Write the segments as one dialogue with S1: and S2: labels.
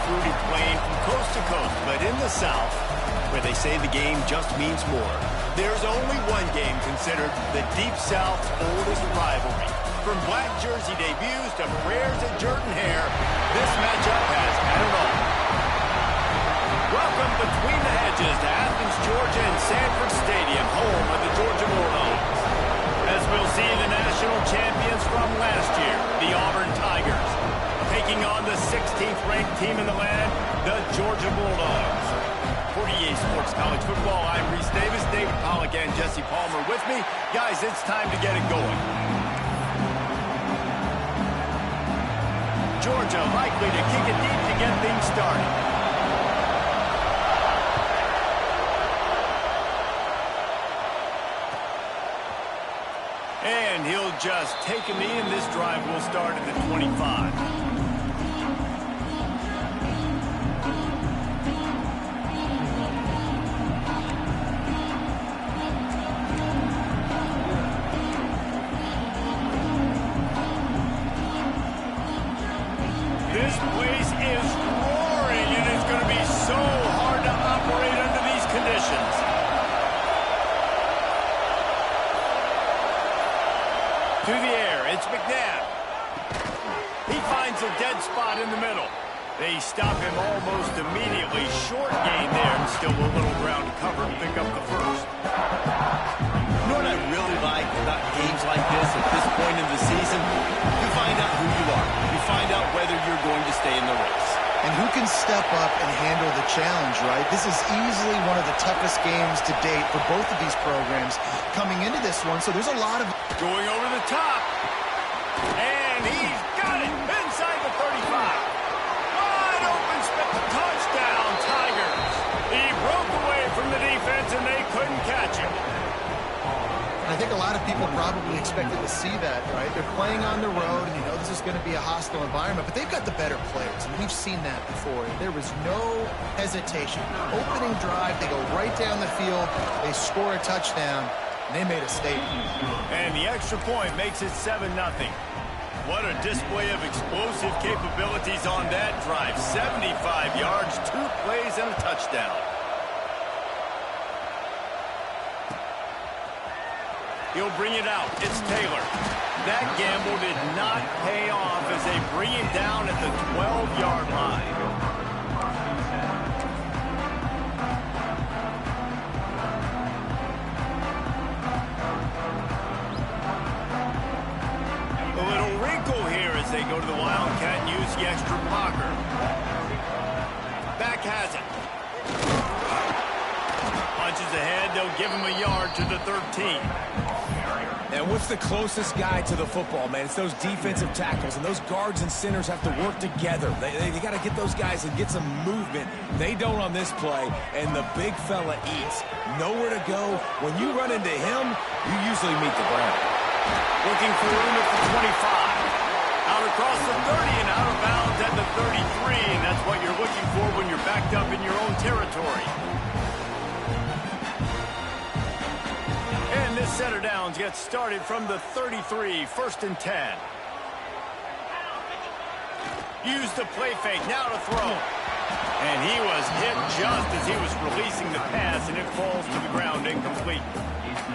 S1: fruited plain from coast to coast, but in the South, where they say the game just means more, there's only one game considered the Deep South's oldest rivalry. From black jersey debuts to prayers at Jordan Hare, this matchup has had it all. Welcome between the hedges to Athens, Georgia and Sanford Stadium, home of the Georgia Bulldogs. As we'll see the national champions from last year, the Auburn Tigers, taking on the 16th ranked team in the land, the Georgia Bulldogs. For EA Sports College Football, I'm Reese Davis, David Pollack and Jesse Palmer with me. Guys, it's time to get it going. Georgia likely to kick it deep to get things started. And he'll just take a knee, and this drive will start at the 25. This place is roaring, and it's going to be so hard to operate under these conditions. To the air, it's McNabb. He finds a dead spot in the middle. They stop him almost immediately. Short gain there, and still a little ground to cover to pick up the first.
S2: You know what I really like about games like this at this point in the season? You find out who you are. You find out whether you're going to stay in the race.
S3: And who can step up and handle the challenge, right? This is easily one of the toughest games to date for both of these programs coming into this one. So there's a lot of...
S1: Going over the top. And he's got it inside the 35. Wide open, touchdown, Tigers. He broke away from the defense, and they couldn't catch him.
S3: I think a lot of people probably expected to see that, right? They're playing on the road, and you know this is going to be a hostile environment, but they've got the better players, and we've seen that before. There was no hesitation. Opening drive, they go right down the field, they score a touchdown, and they made a statement.
S1: And the extra point makes it 7-0. What a display of explosive capabilities on that drive. 75 yards, 2 plays, and a touchdown. He'll bring it out. It's Taylor. That gamble did not pay off as they bring it down at the 12-yard line. A little wrinkle here as they go to the Wildcat and use the extra blocker. Back has it. Punches ahead. They'll give him a yard to the 13.
S4: And what's the closest guy to the football, man? It's those defensive tackles, and those guards and centers have to work together. They got to get those guys and get some movement. They don't on this play, and the big fella eats. Nowhere to go. When you run into him, you usually meet the ground.
S1: Looking for room at the 25. Out across the 30 and out of bounds at the 33, and that's what you're looking for when you're backed up in your own territory. And this set of downs gets started from the 33, 1st and 10. Use the play fake, now to throw. And he was hit just as he was releasing the pass, and it falls to the ground incomplete.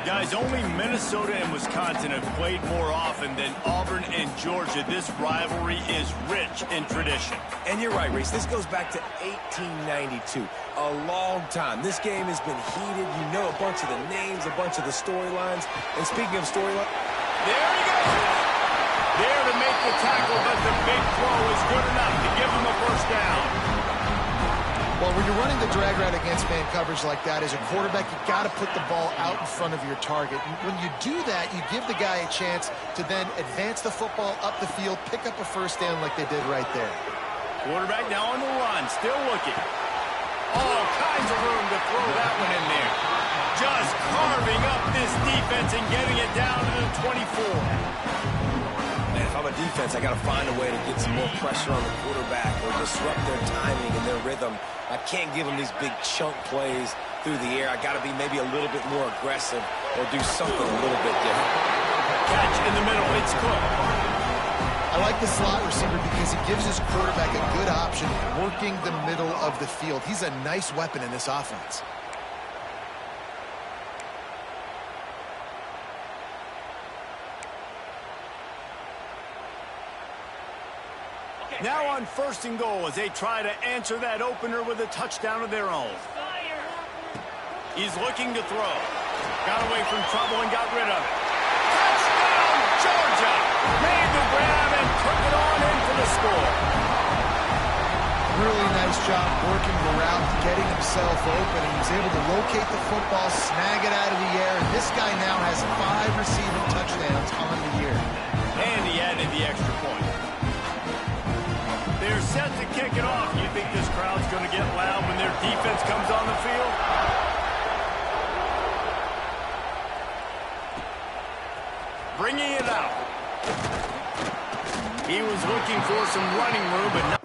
S1: Guys, only Minnesota and Wisconsin have played more often than Auburn and Georgia. This rivalry is rich in tradition.
S4: And you're right, Reese. This goes back to 1892. A long time. This game has been heated. You know a bunch of the names, a bunch of the storylines. And speaking of storylines...
S1: There he goes! There to make the tackle, but the big throw is good enough to give him a first down.
S3: Well, when you're running the drag route against man coverage like that, as a quarterback, you got to put the ball out in front of your target. And when you do that, you give the guy a chance to then advance the football up the field, pick up a first down like they did right there.
S1: Quarterback now on the run, still looking. All kinds of room to throw that one in there. Just carving up this defense and getting it down to the 24.
S4: Man, if I'm a defense, I got to find a way to get some more pressure on the quarterback or disrupt their timing and their rhythm. I can't give them these big chunk plays through the air. I got to be maybe a little bit more aggressive or do something a little bit different.
S1: Catch in the middle. It's Cook.
S3: I I like the slot receiver because he gives his quarterback a good option working the middle of the field. He's a nice weapon in this offense.
S1: Now on 1st and goal as they try to answer that opener with a touchdown of their own. He's looking to throw. Got away from trouble and got rid of it. Touchdown, Georgia! Made the grab and took it on in for the score.
S3: Really nice job working the route, getting himself open, and he was able to locate the football, snag it out of the air, and this guy now has 5 receiving touchdowns on the year.
S1: And he added the extra point. They're set to kick it off. You think this crowd's going to get loud when their defense comes on the field? Bringing it out. He was looking for some running room, but not.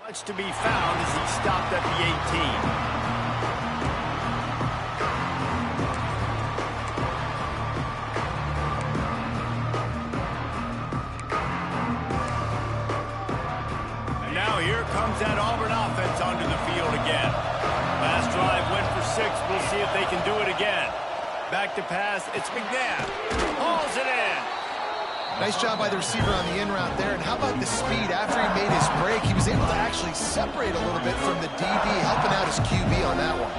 S1: Much to be found as he stopped at the 18. Here comes that Auburn offense onto the field again. Last drive went for 6. We'll see if they can do it again. Back to pass. It's McNabb. Hauls it in.
S3: Nice job by the receiver on the in route there. And how about the speed after he made his break? He was able to actually separate a little bit from the DB, helping out his QB on that one.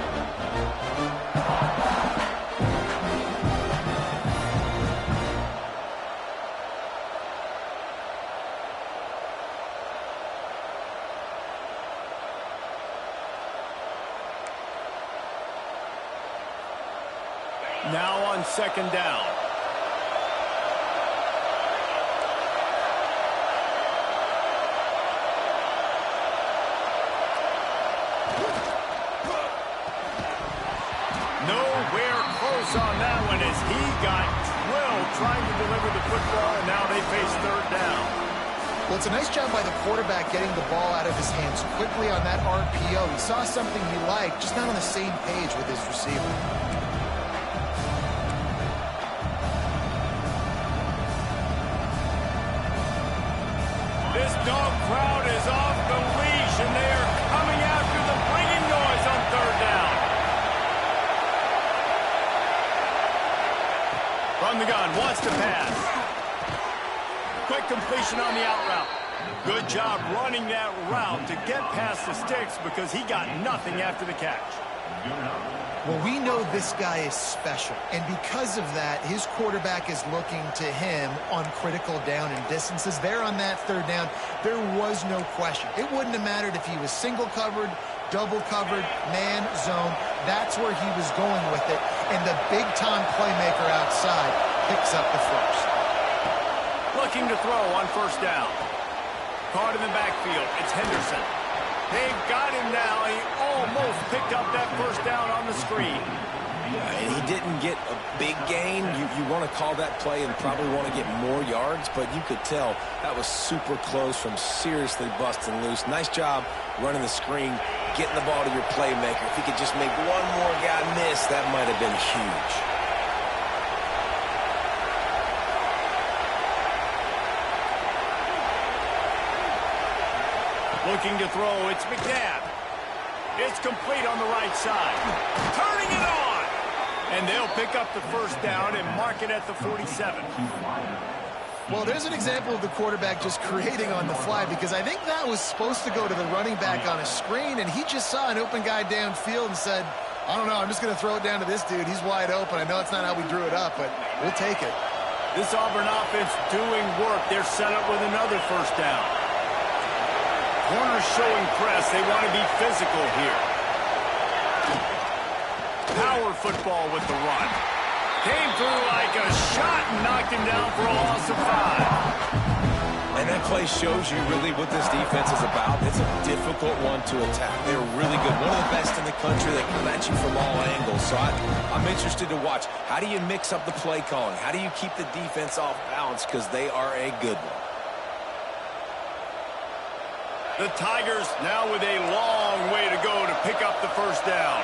S1: Now on second down. Nowhere close on that one as he got drilled trying to deliver the football, and now they face third down.
S3: Well, it's a nice job by the quarterback getting the ball out of his hands quickly on that RPO. He saw something he liked, just not on the same page with his receiver.
S1: This dog crowd is off the leash, and they are coming after the bringing noise on third down. From the gun, wants to pass. Quick completion on the out route. Good job running that route to get past the sticks because he got nothing after the catch.
S3: Well, we know this guy is special, and because of that, his quarterback is looking to him on critical down and distances. There on that third down, there was no question. It wouldn't have mattered if he was single covered, double covered, man, zone. That's where he was going with it, and the big-time playmaker outside picks up the first.
S1: Looking to throw on first down. Caught in the backfield. It's Henderson. They've got him now. He almost picked up that first down on the screen.
S4: And he didn't get a big gain. You want to call that play and probably want to get more yards, but you could tell that was super close from seriously busting loose. Nice job running the screen, getting the ball to your playmaker. If he could just make one more guy miss, that might have been huge.
S1: Looking to throw, it's McNabb. It's complete on the right side. Turning it on! And they'll pick up the first down and mark it at the 47.
S3: Well, there's an example of the quarterback just creating on the fly, because I think that was supposed to go to the running back on a screen, and he just saw an open guy downfield and said, I don't know, I'm just going to throw it down to this dude. He's wide open. I know it's not how we drew it up, but we'll take it.
S1: This Auburn offense doing work. They're set up with another first down. Corners showing press. They want to be physical here. Power football with the run. Came through like a shot and knocked him down for a loss of 5.
S4: And that play shows you really what this defense is about. It's a difficult one to attack. They're really good. One of the best in the country. They come at you from all angles. So I'm interested to watch. How do you mix up the play calling? How do you keep the defense off balance? Because they are a good one.
S1: The Tigers now with a long way to go to pick up the first down.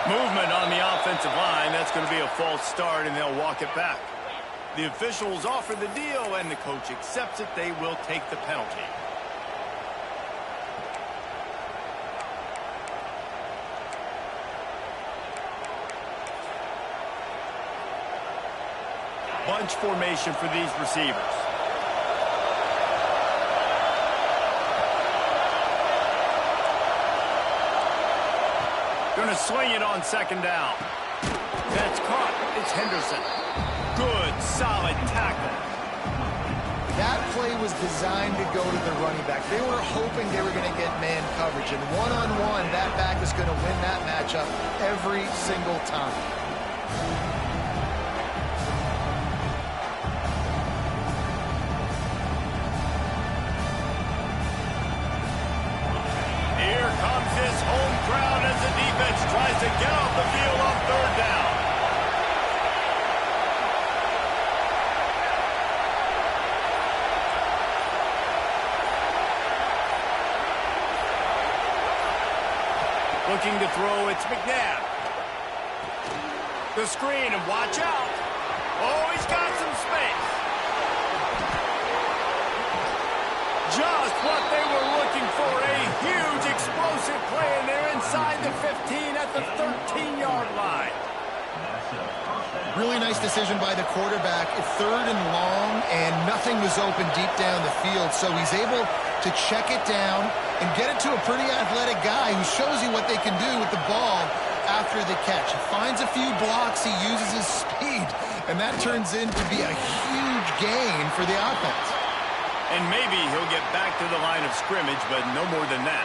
S1: Movement on the offensive line. That's going to be a false start, and they'll walk it back. The officials offer the deal, and the coach accepts it. They will take the penalty. Bunch formation for these receivers. Going to swing it on second down. That's caught. It's Henderson. Good, solid tackle.
S3: That play was designed to go to the running back. They were hoping they were going to get man coverage, and one-on-one, that back is going to win that matchup every single time. Here comes his
S1: this home crowd as the defense tries to get off the field on third down. Looking to throw, it's McNabb. The screen, and watch out. Oh, he's got some space. Just what they were looking for, a huge explosive play, and they're inside the 15 at the 13-yard line.
S3: Really nice decision by the quarterback. Third and long, and nothing was open deep down the field, so he's able to check it down and get it to a pretty athletic guy who shows you what they can do with the ball after the catch. He finds a few blocks, he uses his speed, and that turns into be a huge gain for the offense.
S1: And maybe he'll get back to the line of scrimmage, but no more than that.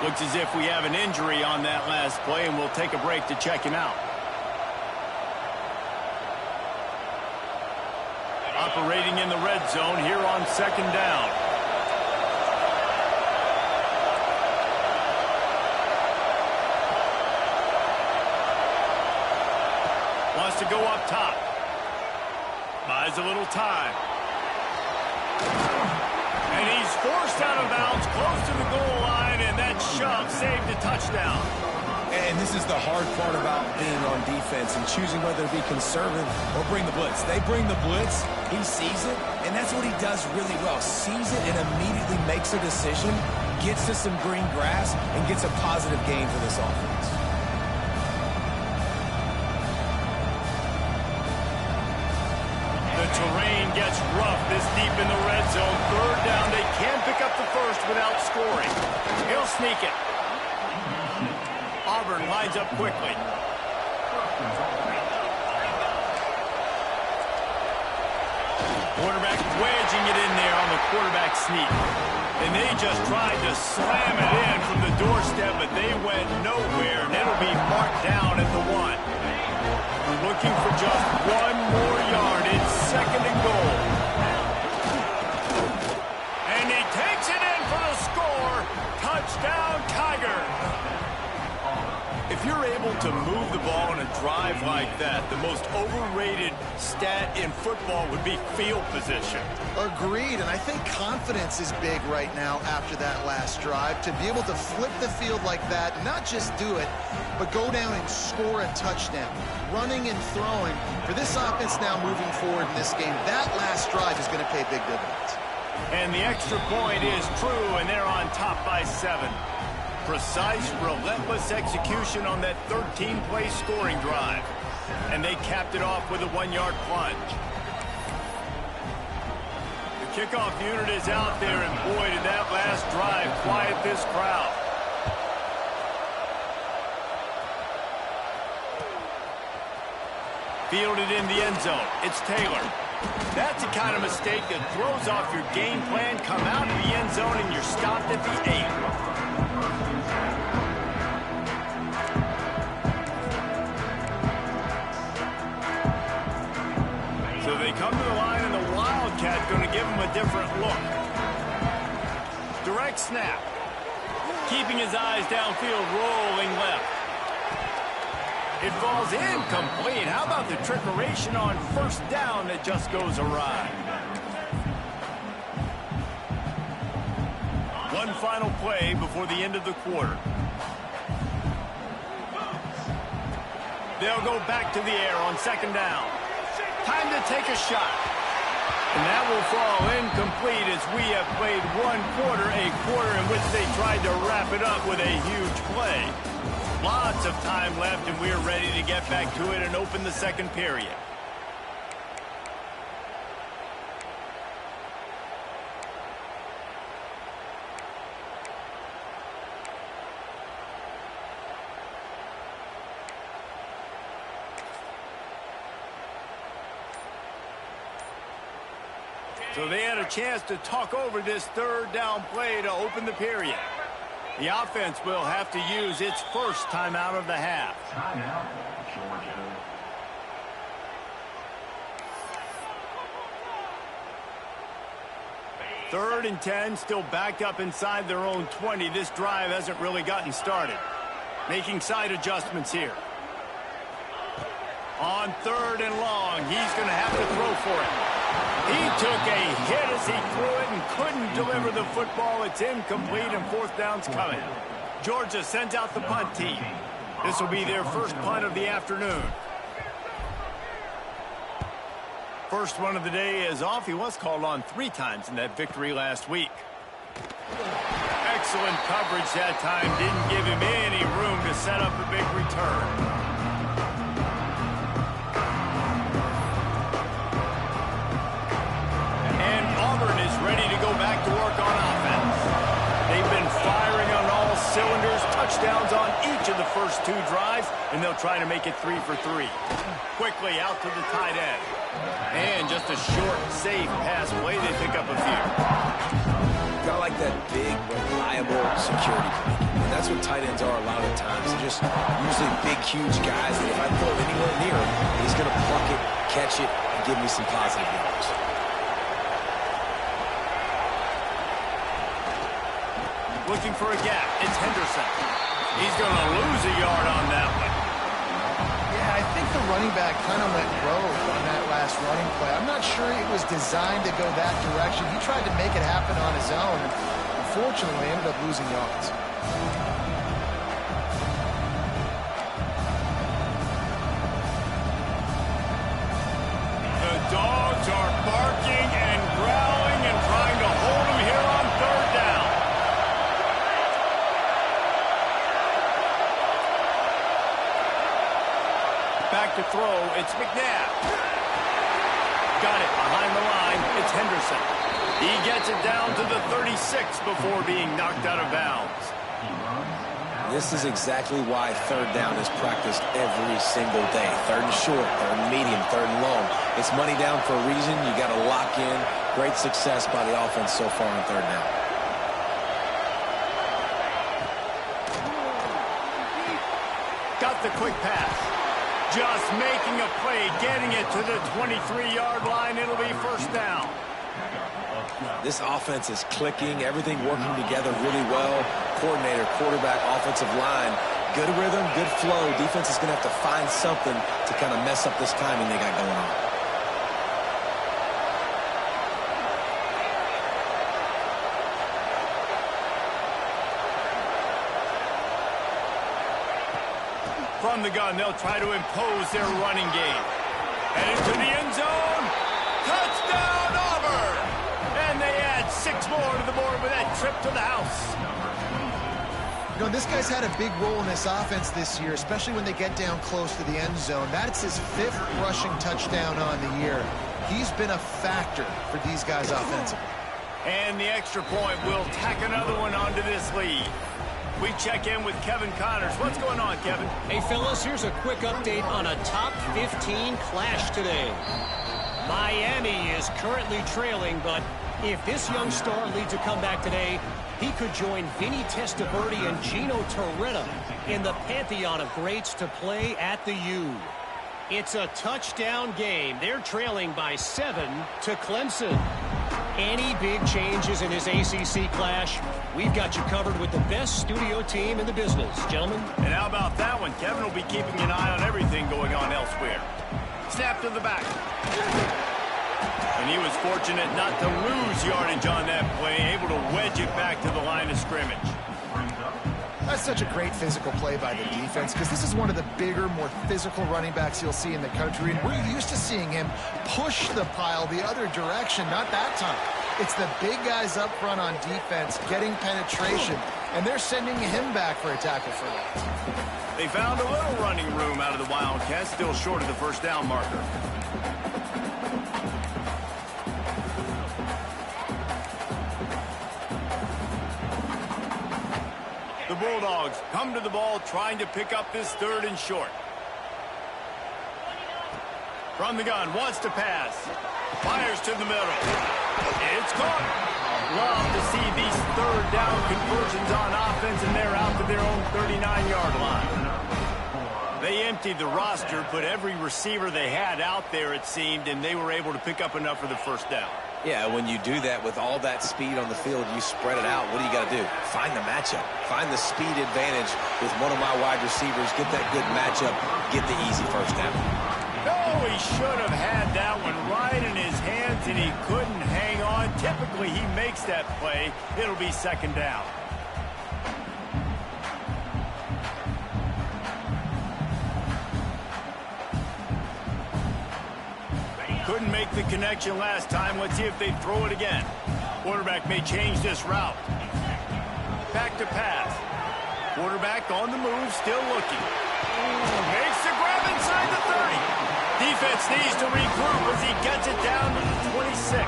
S1: Looks as if we have an injury on that last play, and we'll take a break to check him out. Operating in the red zone here on second down. Wants to go up top. Buys a little time. And he's forced out of bounds close to the goal line, and that shove saved a touchdown.
S4: And this is the hard part about being on defense and choosing whether to be conservative or bring the blitz. They bring the blitz, he sees it, and that's what he does really well. Sees it and immediately makes a decision, gets to some green grass, and gets a positive gain for this offense.
S1: The terrain gets rough this deep in the red zone. Third down, they can't pick up the first without scoring. He'll sneak it. Auburn lines up quickly. Quarterback wedging it in there on the quarterback sneak. And they just tried to slam it in from the doorstep, but they went nowhere, and it'll be marked down at the 1. Looking for just one more yard. It's second and goal. And he takes it in for the score. Touchdown, Tigers. If you're able to move the ball in a drive like that, the most overrated stat in football would be field position.
S3: Agreed, and I think confidence is big right now after that last drive. To be able to flip the field like that, not just do it, but go down and score a touchdown. Running and throwing. For this offense now moving forward in this game, that last drive is going to pay big dividends.
S1: And the extra point is true, and they're on top by 7. Precise, relentless execution on that 13-play scoring drive. And they capped it off with a 1-yard plunge. The kickoff unit is out there, and boy, did that last drive quiet this crowd. Fielded in the end zone. It's Taylor. That's the kind of mistake that throws off your game plan. Come out of the end zone, and you're stopped at the 8. So they come to the line, and the Wildcat going to give them a different look. Direct snap. Keeping his eyes downfield, rolling left. It falls incomplete. How about the trickeration on first down that just goes awry? One final play before the end of the quarter. They'll go back to the air on second down. Time to take a shot. And that will fall incomplete as we have played one quarter, a quarter in which they tried to wrap it up with a huge play. Lots of time left, and we're ready to get back to it and open the second period. So they had a chance to talk over this third down play to open the period. The offense will have to use its first timeout of the half.
S5: Timeout, Georgia.
S1: 3rd and 10, still backed up inside their own 20. This drive hasn't really gotten started. Making side adjustments here. On 3rd and long, he's going to have to throw for it. He took a hit as he threw it and couldn't deliver the football. It's incomplete and 4th down's coming. Georgia sends out the punt team. This will be their first punt of the afternoon. First one of the day is off. He was called on 3 times in that victory last week. Excellent coverage that time. Didn't give him any room to set up a big return. And Auburn is ready to go back to work on offense. They've been firing on all cylinders, touchdowns on each of the first 2 drives, and they'll try to make it 3 for 3. Quickly out to the tight end. And just a short, safe pass play. They pick up a few.
S4: Got like that big, reliable security blanket. And that's what tight ends are a lot of the times. They're just usually big, huge guys that if I throw it anywhere near him, he's going to pluck it, catch it, and give me some positive yards.
S1: Looking for a gap. It's Henderson. He's going to lose a yard on that one.
S3: Yeah, I think the running back kind of went rogue on that last running play. I'm not sure it was designed to go that direction. He tried to make it happen on his own, and unfortunately ended up losing yards.
S1: The dogs are barking and growling and trying to hold him here on 3rd down. Back to throw, it's McNabb. Got it behind the line, it's Henderson. He gets it down to the 36 before being knocked out of bounds.
S4: This is exactly why 3rd down is practiced every single day. 3rd and short, 3rd and medium, 3rd and long. It's money down for a reason. You got to lock in. Great success by the offense so far on 3rd down.
S1: Got the quick pass. Just making a play, getting it to the 23-yard line. It'll be 1st down.
S4: This offense is clicking, everything working together really well. Coordinator, quarterback, offensive line, good rhythm, good flow. Defense is going to have to find something to kind of mess up this timing they got going on.
S1: From the gun, they'll try to impose their running game. Headed to the end zone. Touchdown, Auburn! And they add 6 more to the board with that trip to the house.
S3: You know, this guy's had a big role in this offense this year, especially when they get down close to the end zone. That's his 5th rushing touchdown on the year. He's been a factor for these guys offensively.
S1: And the extra point will tack another one onto this lead. We check in with Kevin Connors. What's going on, Kevin?
S6: Hey, fellas, here's a quick update on a top 15 clash today. Miami is currently trailing, but if this young star leads a comeback today, he could join Vinny Testaverde and Gino Torretta in the pantheon of greats to play at the U. It's a touchdown game. They're trailing by 7 to Clemson. Any big changes in his ACC clash, we've got you covered with the best studio team in the business, gentlemen.
S1: And how about that one? Kevin will be keeping an eye on everything going on elsewhere. Snap to the back. And he was fortunate not to lose yardage on that play, able to wedge it back to the line of scrimmage.
S3: That's such a great physical play by the defense because this is one of the bigger, more physical running backs you'll see in the country. And we're used to seeing him push the pile the other direction, not that time. It's the big guys up front on defense getting penetration, and they're sending him back for a tackle for loss.
S1: They found a little running room out of the Wildcats, still short of the 1st down marker. The Bulldogs come to the ball trying to pick up this 3rd and short. From the gun, wants to pass. Fires to the middle. It's caught. Love to see these 3rd down conversions on offense, and they're out to their own 39-yard line. They emptied the roster, put every receiver they had out there, it seemed, and they were able to pick up enough for the 1st down.
S4: Yeah, when you do that with all that speed on the field, you spread it out. What do you got to do? Find the matchup. Find the speed advantage with one of my wide receivers. Get that good matchup. Get the easy first down.
S1: Oh, he should have had that one right in his hands, and he couldn't hang on. Typically, he makes that play. It'll be second down. Couldn't make the connection last time. Let's see if they throw it again. Quarterback may change this route. Back to pass. Quarterback on the move, still looking. Makes the grab inside the 30. Defense needs to regroup as he gets it down to the 26.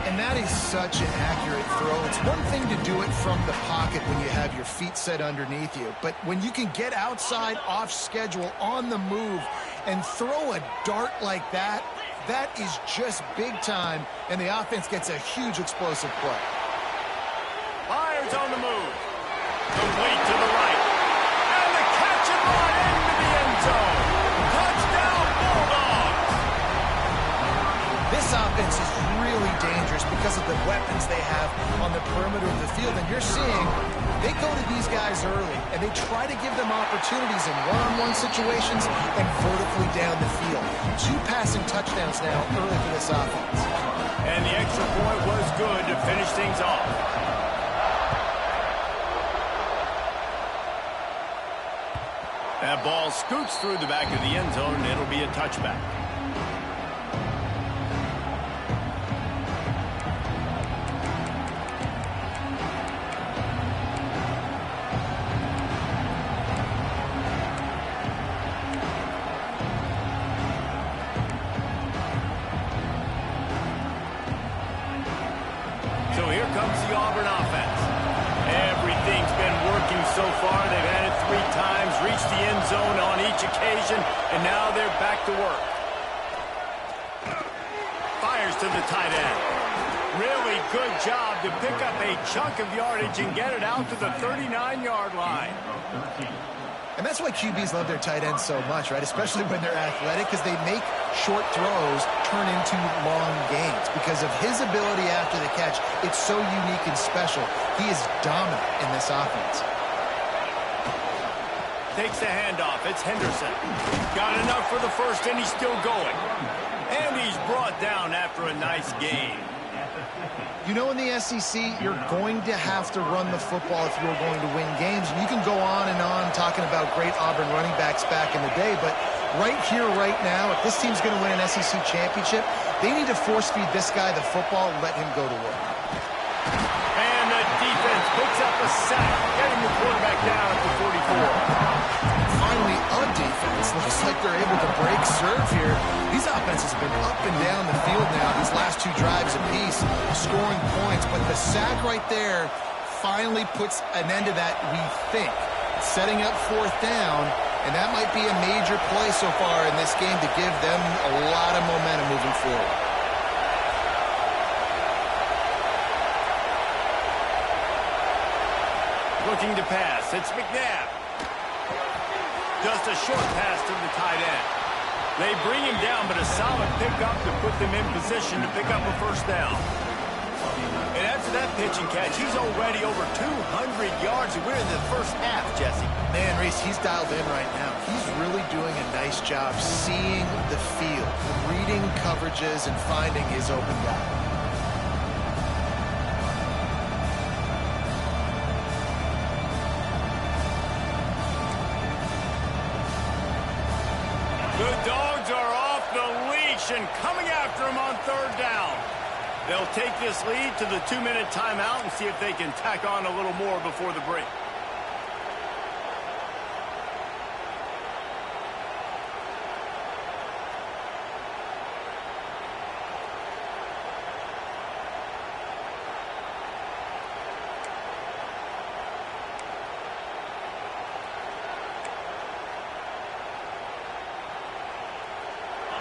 S3: And that is such an accurate throw. It's one thing to do it from the pocket when you have your feet set underneath you, but when you can get outside, off schedule, on the move, and throw a dart like that, that is just big time, and the offense gets a huge explosive play.
S1: Myers on the move. Complete to the right. And the catch and run into the end zone. Touchdown, Bulldogs.
S3: This offense is really dangerous because of the weapons they have on the perimeter of the field, and you're seeing they go to these guys early, and they try to give them opportunities in one-on-one situations and vertically down the field. 2 passing touchdowns now early for this offense.
S1: And the extra point was good to finish things off. That ball scoots through the back of the end zone, and it'll be a touchback. So here comes the Auburn offense. Everything's been working so far. They've had it 3 times, reached the end zone on each occasion, and now they're back to work. Fires to the tight end. Really good job to pick up a chunk of yardage and get it out to the 39-yard line.
S3: And that's why QBs love their tight ends so much, right? Especially when they're athletic, because they make short throws turn into long gains. Because of his ability after the catch, it's so unique and special. He is dominant in this offense.
S1: Takes the handoff. It's Henderson. Got enough for the first, and he's still going. And he's brought down after a nice gain.
S3: You know, in the SEC, you're going to have to run the football if you're going to win games. And you can go on and on talking about great Auburn running backs back in the day, but right here, right now, if this team's going to win an SEC championship, they need to force-feed this guy the football and let him go to work.
S1: And the defense picks up a sack, getting the quarterback down at the 44.
S3: Finally, a defense. Looks like they're able to break serve here. These offenses have been up and down the field now these last 2 drives apiece, scoring points. But the sack right there finally puts an end to that, we think. Setting up 4th down, and that might be a major play so far in this game to give them a lot of momentum moving forward.
S1: Looking to pass. It's McNabb. Just a short pass to the tight end. They bring him down, but a solid pickup to put them in position to pick up a first down. And after that pitch and catch, he's already over 200 yards, and we're in the first half, Jesse.
S3: Man, Reese, he's dialed in right now. He's really doing a nice job seeing the field, reading coverages, and finding his open guy.
S1: The Dogs are off the leash and coming after him on 3rd down. They'll take this lead to the 2-minute timeout and see if they can tack on a little more before the break.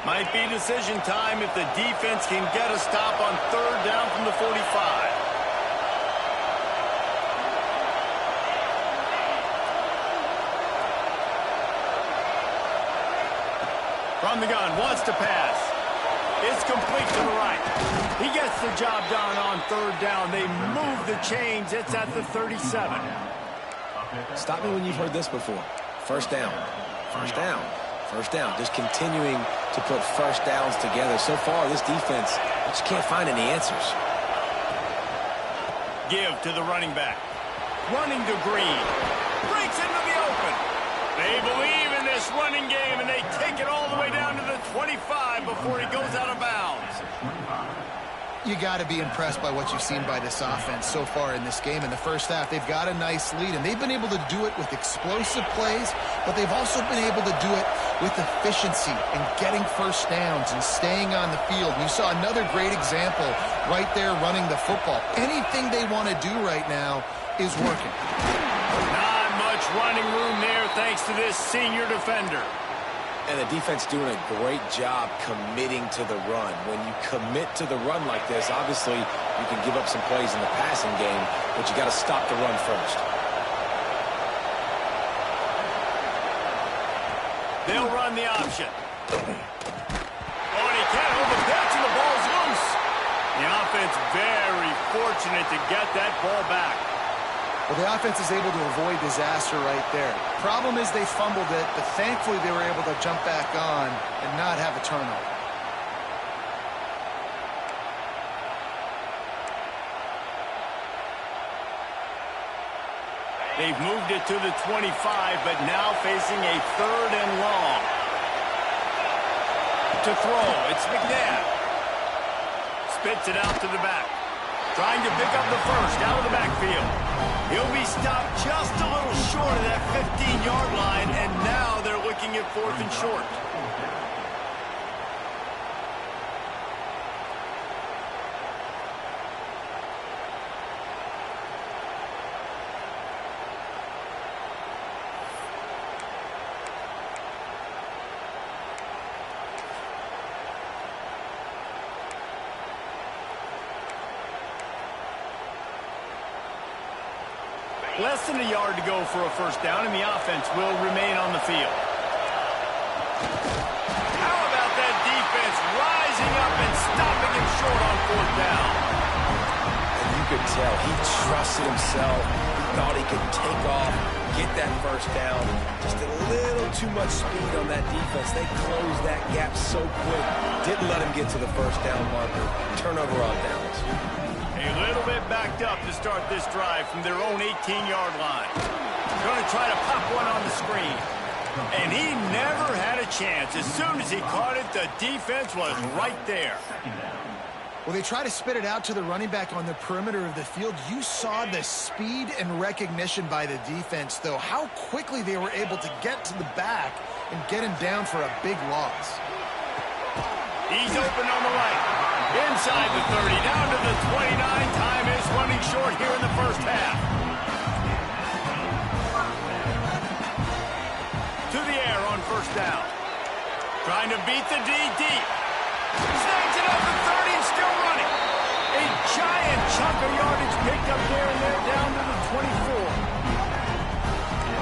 S1: Might be decision time if the defense can get a stop on 3rd down from the 45. From the gun, wants to pass. It's complete to the right. He gets the job done on third down. They move the chains. It's at the 37.
S4: Stop me when you've heard this before. First down. First down. First down. Just continuing to put first downs together. So far, this defense just can't find any answers.
S1: Give to the running back. Running to Green. Breaks into the open. They believe in this running game, and they take it all the way down to the 25 before he goes out of bounds.
S3: You got to be impressed by what you've seen by this offense so far in this game. In the first half, they've got a nice lead, and they've been able to do it with explosive plays, but they've also been able to do it with efficiency and getting first downs and staying on the field. You saw another great example right there running the football. Anything they want to do right now is working.
S1: Not much running room there thanks to this senior defender.
S4: And the defense doing a great job committing to the run. When you commit to the run like this, obviously you can give up some plays in the passing game, but you got to stop the run first.
S1: They'll run the option. Oh, and he can't hold the pitch, and the ball's loose. The offense very fortunate to get that ball back.
S3: Well, the offense is able to avoid disaster right there. Problem is they fumbled it, but thankfully they were able to jump back on and not have a turnover.
S1: They've moved it to the 25, but now facing a third and long. To throw, it's McNabb. Spits it out to the back. Trying to pick up the first out of the backfield. He'll be stopped just a little short of that 15-yard line, and now they're looking at fourth and short. Less than a yard to go for a first down, and the offense will remain on the field. How about that defense rising up and stopping him short on fourth down?
S4: And you could tell he trusted himself. He thought he could take off, get that first down. Just a little too much speed on that defense. They closed that gap so quick. Didn't let him get to the first down marker. Turnover on downs.
S1: A little bit backed up to start this drive from their own 18-yard line. Going to try to pop one on the screen. And he never had a chance. As soon as he caught it, the defense was right there.
S3: Well, they try to spit it out to the running back on the perimeter of the field. You saw the speed and recognition by the defense, though. How quickly they were able to get to the back and get him down for a big loss.
S1: He's open on the right. Inside the 30, down to the 29. Time is running short here in the first half. To the air on first down. Trying to beat the D deep. Snags it up the 30 and still running. A giant chunk of yardage picked up there and they're down to the 24.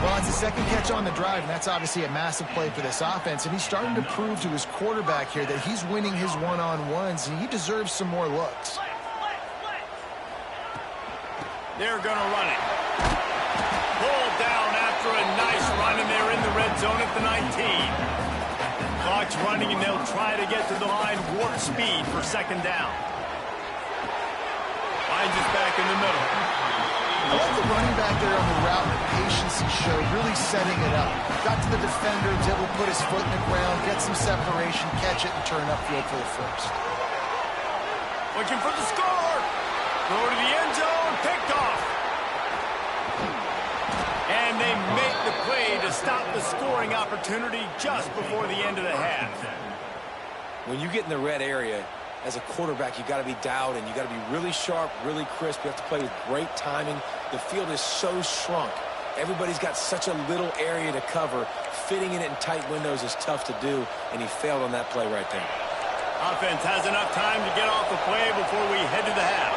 S3: Well, it's the second catch on the drive, and that's obviously a massive play for this offense. And he's starting to prove to his quarterback here that he's winning his one-on-ones, and he deserves some more looks.
S1: They're going to run it. Pulled down after a nice run, and they're in the red zone at the 19. Clock's running, and they'll try to get to the line warp speed for second down. Finds us back in the middle.
S3: I like the running back there on the route, the patience he showed, really setting it up. Got to the defender, was able to put his foot in the ground, get some separation, catch it, and turn upfield for the first.
S1: Looking for the score. Throw to the end zone, picked off. And they make the play to stop the scoring opportunity just before the end of the half.
S4: When you get in the red area, as a quarterback, you got to be dialed in. You got to be really sharp, really crisp. You have to play with great timing. The field is so shrunk. Everybody's got such a little area to cover. Fitting in it in tight windows is tough to do, and he failed on that play right there.
S1: Offense has enough time to get off the play before we head to the half.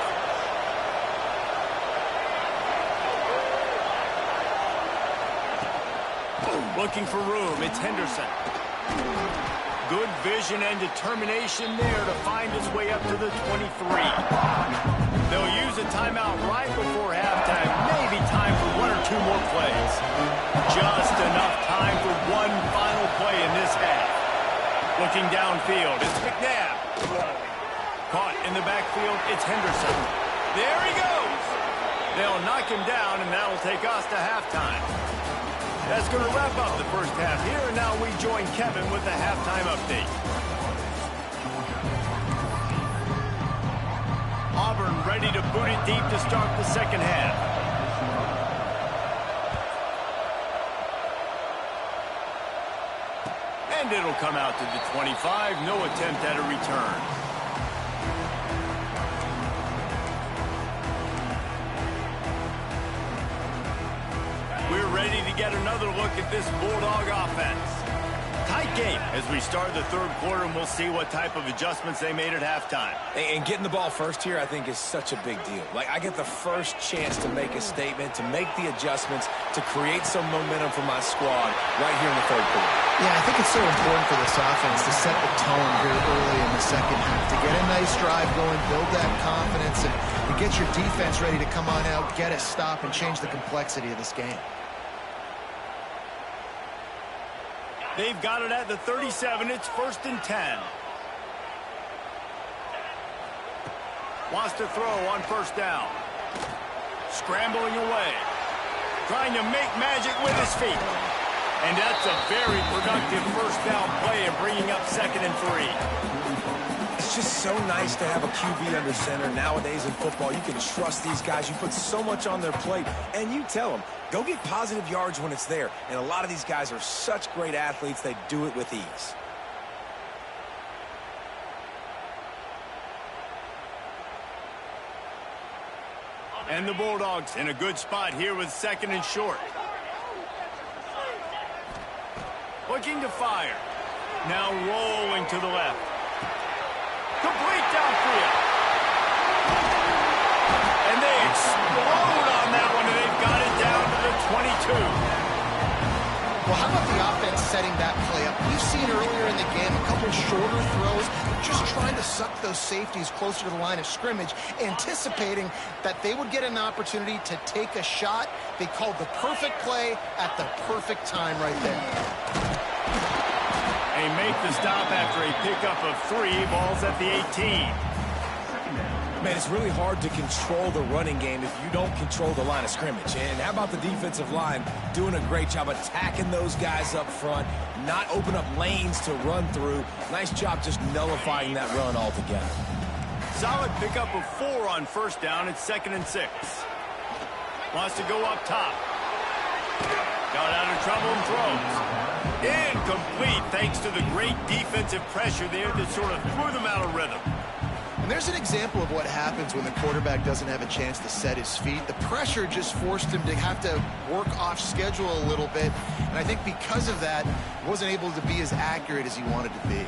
S1: Looking for room, it's Henderson. Good vision and determination there to find his way up to the 23. They'll use a timeout right before halftime. Maybe time for one or two more plays. Just enough time for one final play in this half. Looking downfield, it's McNabb. Caught in the backfield, it's Henderson. There he goes. They'll knock him down, and that'll take us to halftime. That's going to wrap up the first half here, and now we join Kevin with the halftime update. Auburn ready to boot it deep to start the second half. And it'll come out to the 25. No attempt at a return. We're ready to get another look at this Bulldog offense. Tight game as we start the third quarter, and we'll see what type of adjustments they made at halftime.
S4: And getting the ball first here, I think, is such a big deal. Like, I get the first chance to make a statement, to make the adjustments, to create some momentum for my squad right here in the third quarter.
S3: Yeah, I think it's so important for this offense to set the tone here early in the second half, to get a nice drive going, build that confidence, and get your defense ready to come on out, get a stop, and change the complexity of this game.
S1: They've got it at the 37. It's 1st and 10. Wants to throw on first down. Scrambling away. Trying to make magic with his feet. And that's a very productive first down play and bringing up 2nd and 3.
S4: It's just so nice to have a QB under center. Nowadays in football, you can trust these guys. You put so much on their plate, and you tell them, go get positive yards when it's there. And a lot of these guys are such great athletes, they do it with ease.
S1: And the Bulldogs in a good spot here with 2nd and short. Looking to fire. Now rolling to the left. Complete downfield. And they explode on that one, and they've got it down to the 22.
S3: Well, how about the offense setting that play up? We've seen earlier in the game a couple shorter throws, just trying to suck those safeties closer to the line of scrimmage, anticipating that they would get an opportunity to take a shot. They called the perfect play at the perfect time right there.
S1: They make the stop after a pickup of 3. Ball's at the 18.
S4: Man, it's really hard to control the running game if you don't control the line of scrimmage. And how about the defensive line doing a great job attacking those guys up front, not open up lanes to run through. Nice job just nullifying that run altogether.
S1: Solid pickup of 4 on first down. It's 2nd and 6. Wants to go up top. Got out of trouble and throws. Incomplete thanks to the great defensive pressure there that sort of threw them out of rhythm.
S3: And there's an example of what happens when the quarterback doesn't have a chance to set his feet. The pressure just forced him to have to work off schedule a little bit. And I think because of that, he wasn't able to be as accurate as he wanted to be.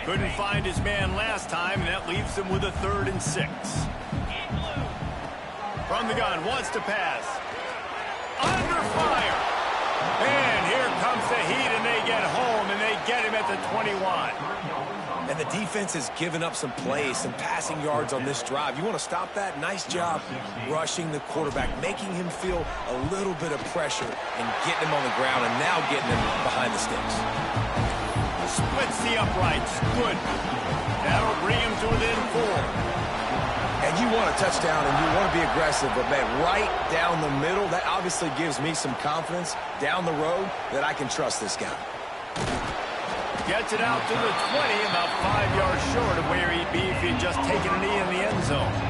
S1: Couldn't find his man last time, and that leaves him with a 3rd and 6. From the gun, wants to pass. Under fire. And here comes the heat, and they get home, and they get him at the 21.
S4: And the defense has given up some plays, some passing yards on this drive. You want to stop that? Nice job rushing the quarterback, making him feel a little bit of pressure and getting him on the ground and now getting him behind the sticks.
S1: Splits the uprights. Good. That'll bring him to within 4.
S4: And you want a touchdown and you want to be aggressive, but, man, right down the middle, that obviously gives me some confidence down the road that I can trust this guy.
S1: Gets it out to the 20, about 5 yards short of where he'd be if he'd just taken a knee in the end zone.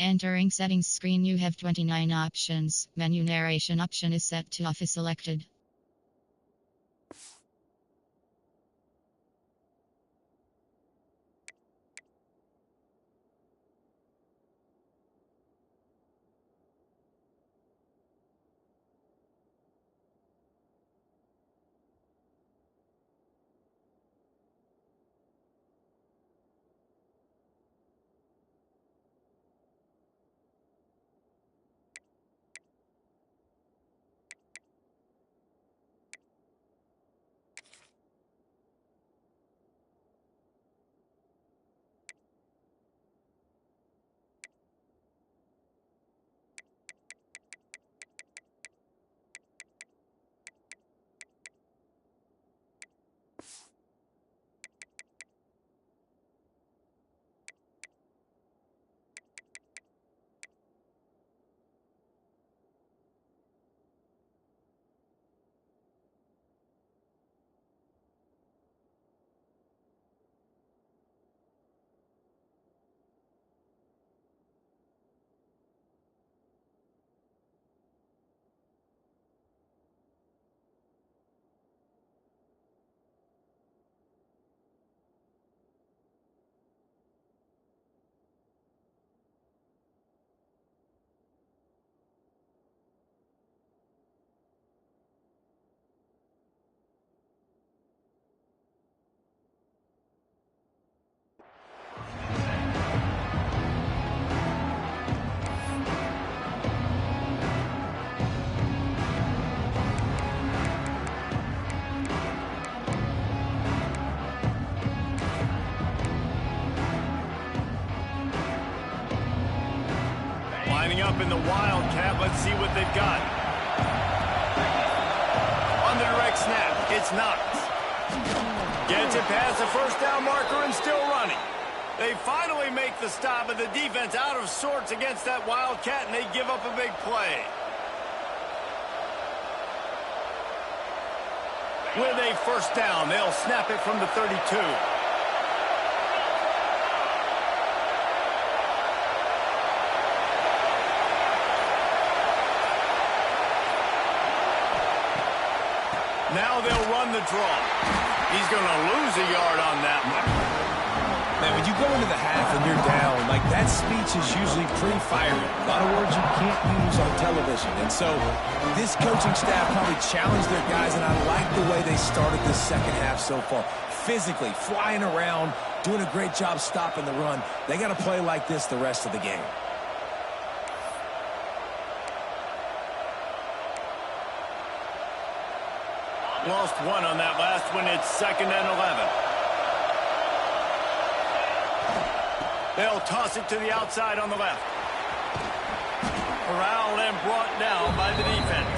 S7: Entering settings screen, you have 29 options. Menu narration option is set to off is selected.
S1: Lining up in the Wildcat. Let's see what they've got. On the direct snap, it's Knox. Gets it past the first down marker and still running. They finally make the stop, but the defense out of sorts against that Wildcat, and they give up a big play. With a first down, they'll snap it from the 32. Now they'll run the draw. He's going to lose a yard on that one.
S4: Man, when you go into the half and you're down, like that speech is usually pretty fiery. A lot of words you can't use on television. And so this coaching staff probably challenged their guys, and I like the way they started this second half so far. Physically, flying around, doing a great job stopping the run. They got to play like this the rest of the game.
S1: Lost one on that last one. It's 2nd and 11. They'll toss it to the outside on the left. Corralled and brought down by the defense.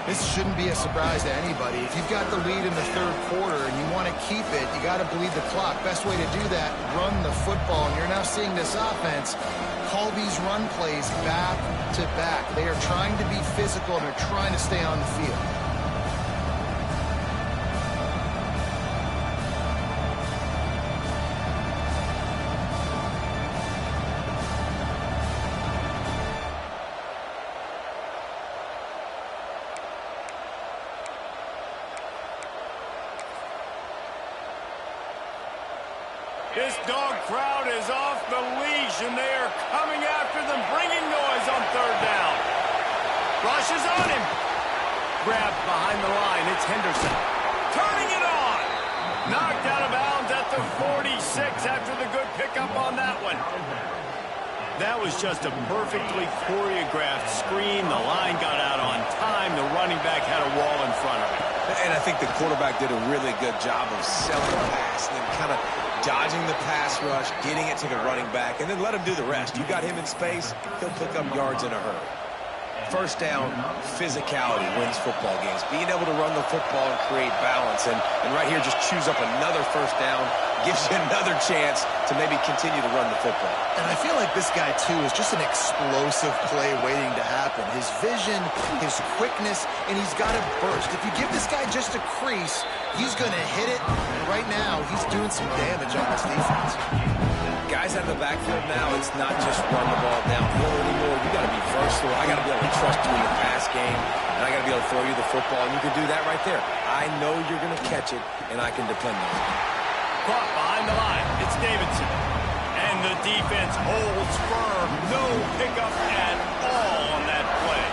S3: This shouldn't be a surprise to anybody. If you've got the lead in the third quarter and you want to keep it, you got to bleed the clock. Best way to do that, run the football. And you're now seeing this offense call these run plays back to back. They are trying to be physical, and they're trying to stay on the field.
S1: This dog crowd is off the leash, and they are coming after them, bringing noise on 3rd down. Rushes on him. Grabbed behind the line. It's Henderson. Turning it on. Knocked out of bounds at the 46 after the good pickup on that one. That was just a perfectly choreographed screen. The line got out on time. The running back had a wall in front of him.
S4: And I think the quarterback did a really good job of selling the pass and then kind of dodging the pass rush, getting it to the running back, and then let him do the rest. You got him in space, he'll pick up yards in a hurry. First down, physicality wins football games. Being able to run the football and create balance. And right here, just choose up another first down gives you another chance to maybe continue to run the football.
S3: And I feel like this guy, too, is just an explosive play waiting to happen. His vision, his quickness, and he's got a burst. If you give this guy just a crease, he's going to hit it. And right now, he's doing some damage on this defense.
S4: Guys out of the backfield now, it's not just run the ball downhill anymore. You got to be versatile. I got to be able to trust you in the pass game, and I got to be able to throw you the football, and you can do that right there. I know you're going to catch it, and I can depend on it.
S1: Caught behind the line. It's Davidson. And the defense holds firm. No pickup at all on that play.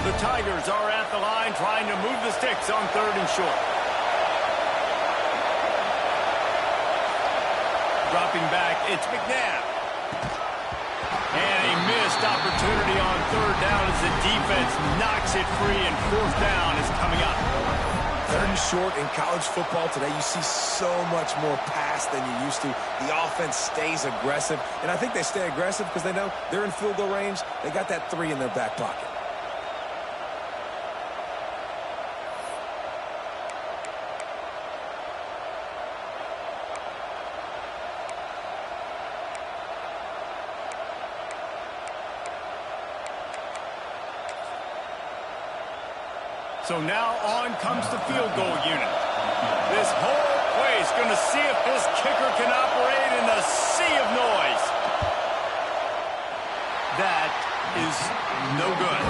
S1: The Tigers are at the line trying to move the sticks on 3rd and short. Dropping back, it's McNabb. And a missed opportunity on 3rd down as the defense knocks it free, and 4th down is coming up.
S4: 3rd and short in college football today, you see so much more pass than you used to. The offense stays aggressive, and I think they stay aggressive because they know they're in field goal range. They got that 3 in their back pocket.
S1: So now on comes the field goal unit. This whole place going to see if this kicker can operate in a sea of noise. That is no good.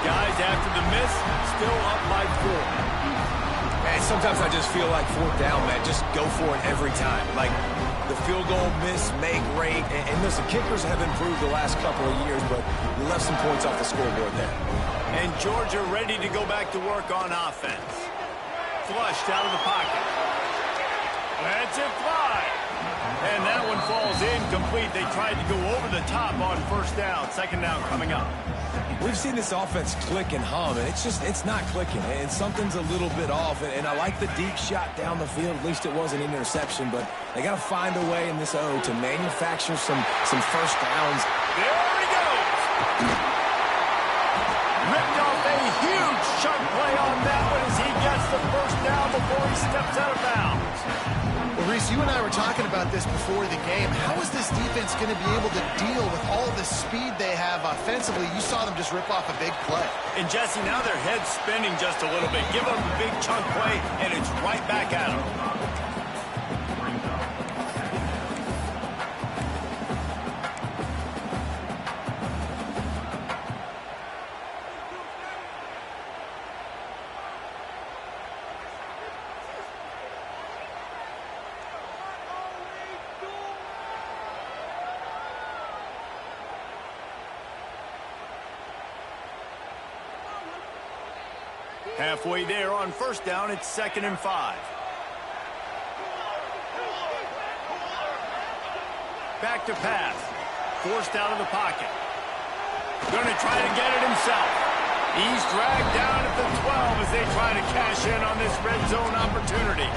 S1: Guys, after the miss, still up by 4.
S4: And sometimes I just feel like 4th down, man. Just go for it every time. Like the field goal miss, make rate. And listen, kickers have improved the last couple of years, but you left some points off the scoreboard there.
S1: And Georgia ready to go back to work on offense. Flushed out of the pocket. That's it fly. And that one falls incomplete. They tried to go over the top on 1st down. 2nd down coming up.
S4: We've seen this offense click and hum, and it's not clicking. And something's a little bit off. And I like the deep shot down the field. At least it wasn't an interception. But they got to find a way in this O to manufacture some 1st downs.
S1: There he goes. Ripped off a huge chunk play on that one as he gets the 1st down before he steps out of bounds.
S3: Well, Reese, you and I were talking about this before the game. How is this defense going to be able to deal with all the speed they have offensively? You saw them just rip off a big play.
S1: And, Jesse, now their head's spinning just a little bit. Give them a big chunk play, and it's right back at them. Halfway there on 1st down, it's 2nd and 5. Back to pass. Forced out of the pocket. Going to try to get it himself. He's dragged down at the 12 as they try to cash in on this red zone opportunity.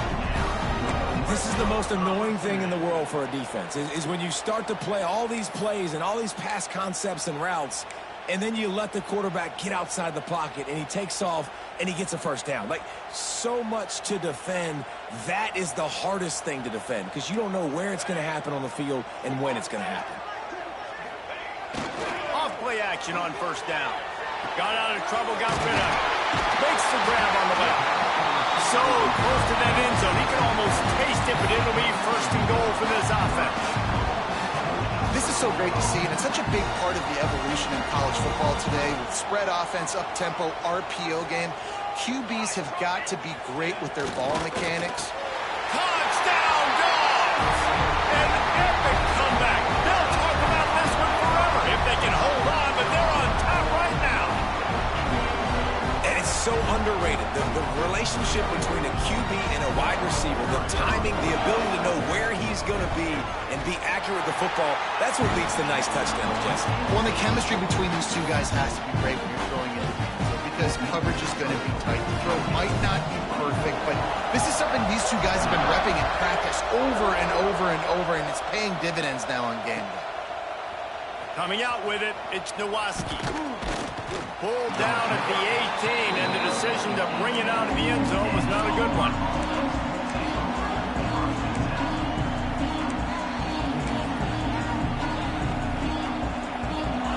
S4: This is the most annoying thing in the world for a defense, is when you start to play all these plays and all these pass concepts and routes, and then you let the quarterback get outside the pocket, and he takes off, and he gets a 1st down. Like, so much to defend. That is the hardest thing to defend, because you don't know where it's going to happen on the field and when it's going to happen.
S1: Off-play action on 1st down. Got out of trouble, got rid of it. Makes the grab on the left. So close to that end zone, he can almost taste it, but it'll be 1st and goal for this offense.
S3: This is so great to see, and it's such a big part of the evolution in college football today with spread offense, up-tempo, RPO game. QBs have got to be great with their ball mechanics.
S1: Touchdown, Dogs! An epic comeback. They'll talk about this one forever if they can hold on, but they're on top right now.
S4: And it's so underrated. The relationship between a QB and a wide receiver, the timing, the ability to know where he's going to be and be accurate with the football, that's what leads to nice touchdowns, Jesse.
S3: Well, the chemistry between these two guys has to be great when you're throwing into the field, because coverage is going to be tight. The throw might not be perfect, but this is something these two guys have been repping in practice over and over and over, and it's paying dividends now on game day.
S1: Coming out with it, it's Nowaski. Pulled down at the 18, and the decision to bring it out of the end zone was not a good one.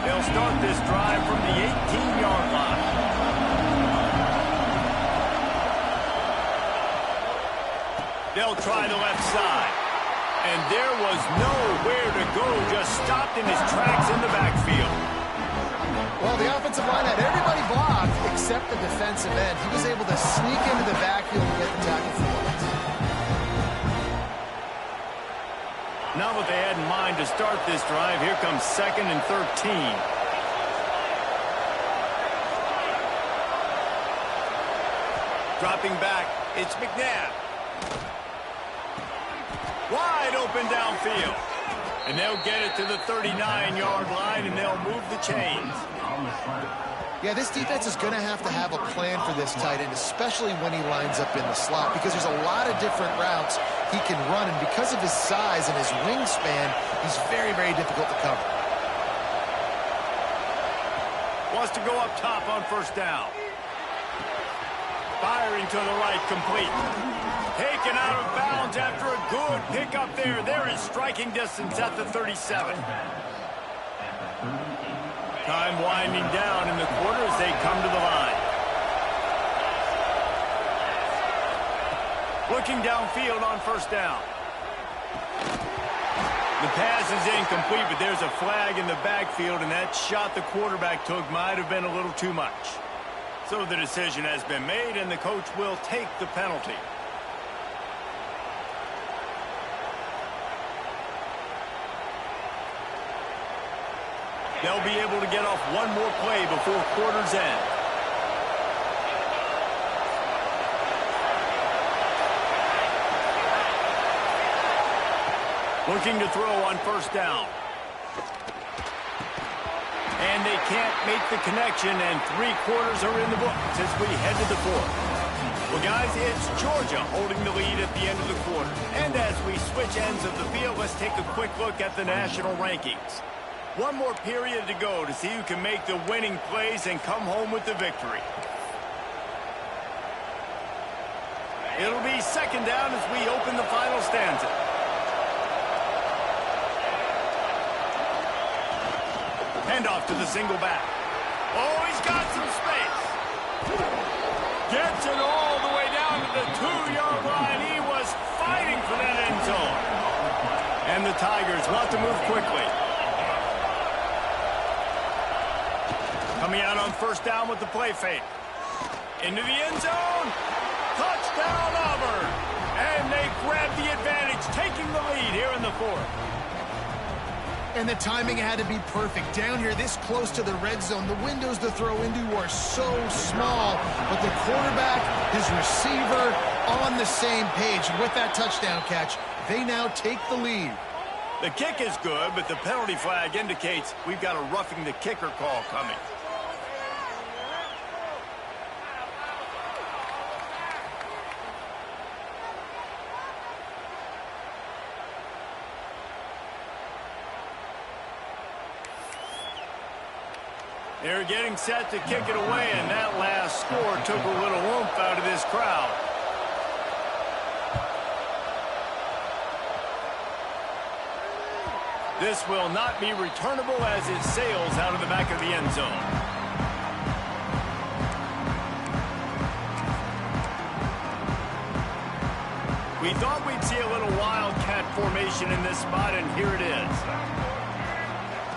S1: They'll start this drive from the 18-yard line. They'll try the left side. And there was nowhere to go, just stopped in his tracks in the backfield.
S3: Well, the offensive line had everybody blocked except the defensive end. He was able to sneak into the backfield and get the tackle for it.
S1: Now what they had in mind to start this drive, here comes 2nd and 13. Dropping back, it's McNabb. Wide open downfield. And they'll get it to the 39-yard line, and they'll move the chains.
S3: Yeah, this defense is going to have a plan for this tight end, especially when he lines up in the slot, because there's a lot of different routes he can run, and because of his size and his wingspan, he's very, very difficult to cover.
S1: Wants to go up top on 1st down. Firing to the right, complete. Taken out of bounds after a good pickup there. They're in striking distance at the 37. Time winding down in the quarter as they come to the line. Looking downfield on 1st down. The pass is incomplete, but there's a flag in the backfield, and that shot the quarterback took might have been a little too much. So the decision has been made, and the coach will take the penalty. They'll be able to get off one more play before quarter's end. Looking to throw on 1st down. And they can't make the connection, and 3 quarters are in the books as we head to the 4th. Well, guys, it's Georgia holding the lead at the end of the quarter. And as we switch ends of the field, let's take a quick look at the national rankings. One more period to go to see who can make the winning plays and come home with the victory. It'll be 2nd down as we open the final stanza. Handoff to the single back. Oh, he's got some space. Gets it all the way down to the 2-yard line. He was fighting for that end zone. And the Tigers want to move quickly. Coming out on 1st down with the play fake. Into the end zone. Touchdown, Auburn. And they grab the advantage, taking the lead here in the 4th.
S3: And the timing had to be perfect. Down here, this close to the red zone, the windows to throw into are so small, but the quarterback, his receiver, on the same page. With that touchdown catch, they now take the lead.
S1: The kick is good, but the penalty flag indicates we've got a roughing the kicker call coming. They're getting set to kick it away, and that last score took a little oomph out of this crowd. This will not be returnable as it sails out of the back of the end zone. We thought we'd see a little wildcat formation in this spot, and here it is.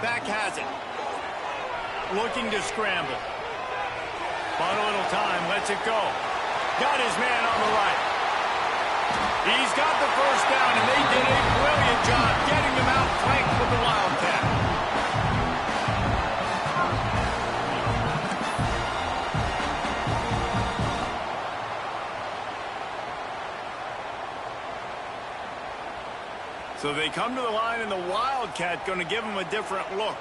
S1: Back has it. Looking to scramble. Bought a little time, lets it go. Got his man on the right. He's got the 1st down, and they did a brilliant job getting him out flanked with the wildcat. So they come to the line, and the wildcat going to give him a different look.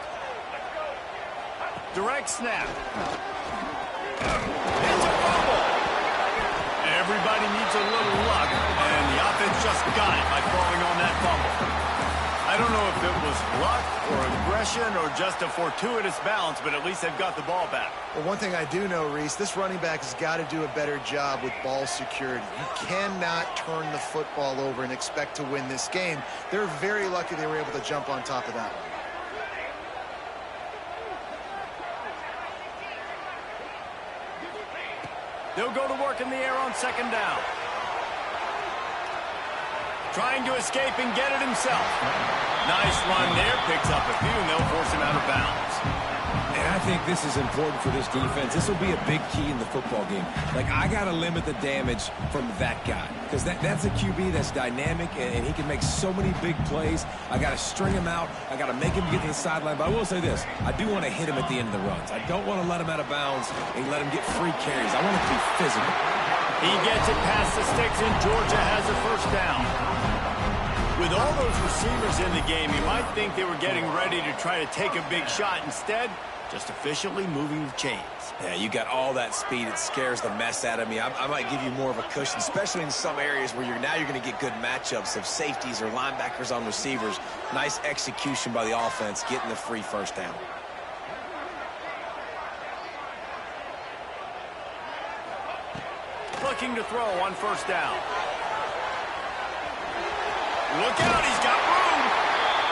S1: Direct snap. It's a fumble. Everybody needs a little luck, and the offense just got it by falling on that fumble. I don't know if it was luck or aggression or just a fortuitous bounce, but at least they've got the ball back.
S3: Well, one thing I do know, Reese, this running back has got to do a better job with ball security. You cannot turn the football over and expect to win this game. They're very lucky they were able to jump on top of that one.
S1: They'll go to work in the air on second down. Trying to escape and get it himself. Nice run there. Picks up a few, and they'll force him out of bounds.
S4: And I think this is important for this defense. This will be a big key in the football game. Like, I got to limit the damage from that guy. Because that's a QB that's dynamic, and he can make so many big plays. I got to string him out. I got to make him get to the sideline. But I will say this. I do want to hit him at the end of the runs. I don't want to let him out of bounds and let him get free carries. I want him to be physical.
S1: He gets it past the sticks, and Georgia has a first down. With all those receivers in the game, you might think they were getting ready to try to take a big shot. Instead, just efficiently moving the chains.
S4: Yeah, you got all that speed. It scares the mess out of me. I might give you more of a cushion, especially in some areas where you're going to get good matchups of safeties or linebackers on receivers. Nice execution by the offense, getting the free first down.
S1: Looking to throw on first down. Look out, he's got room.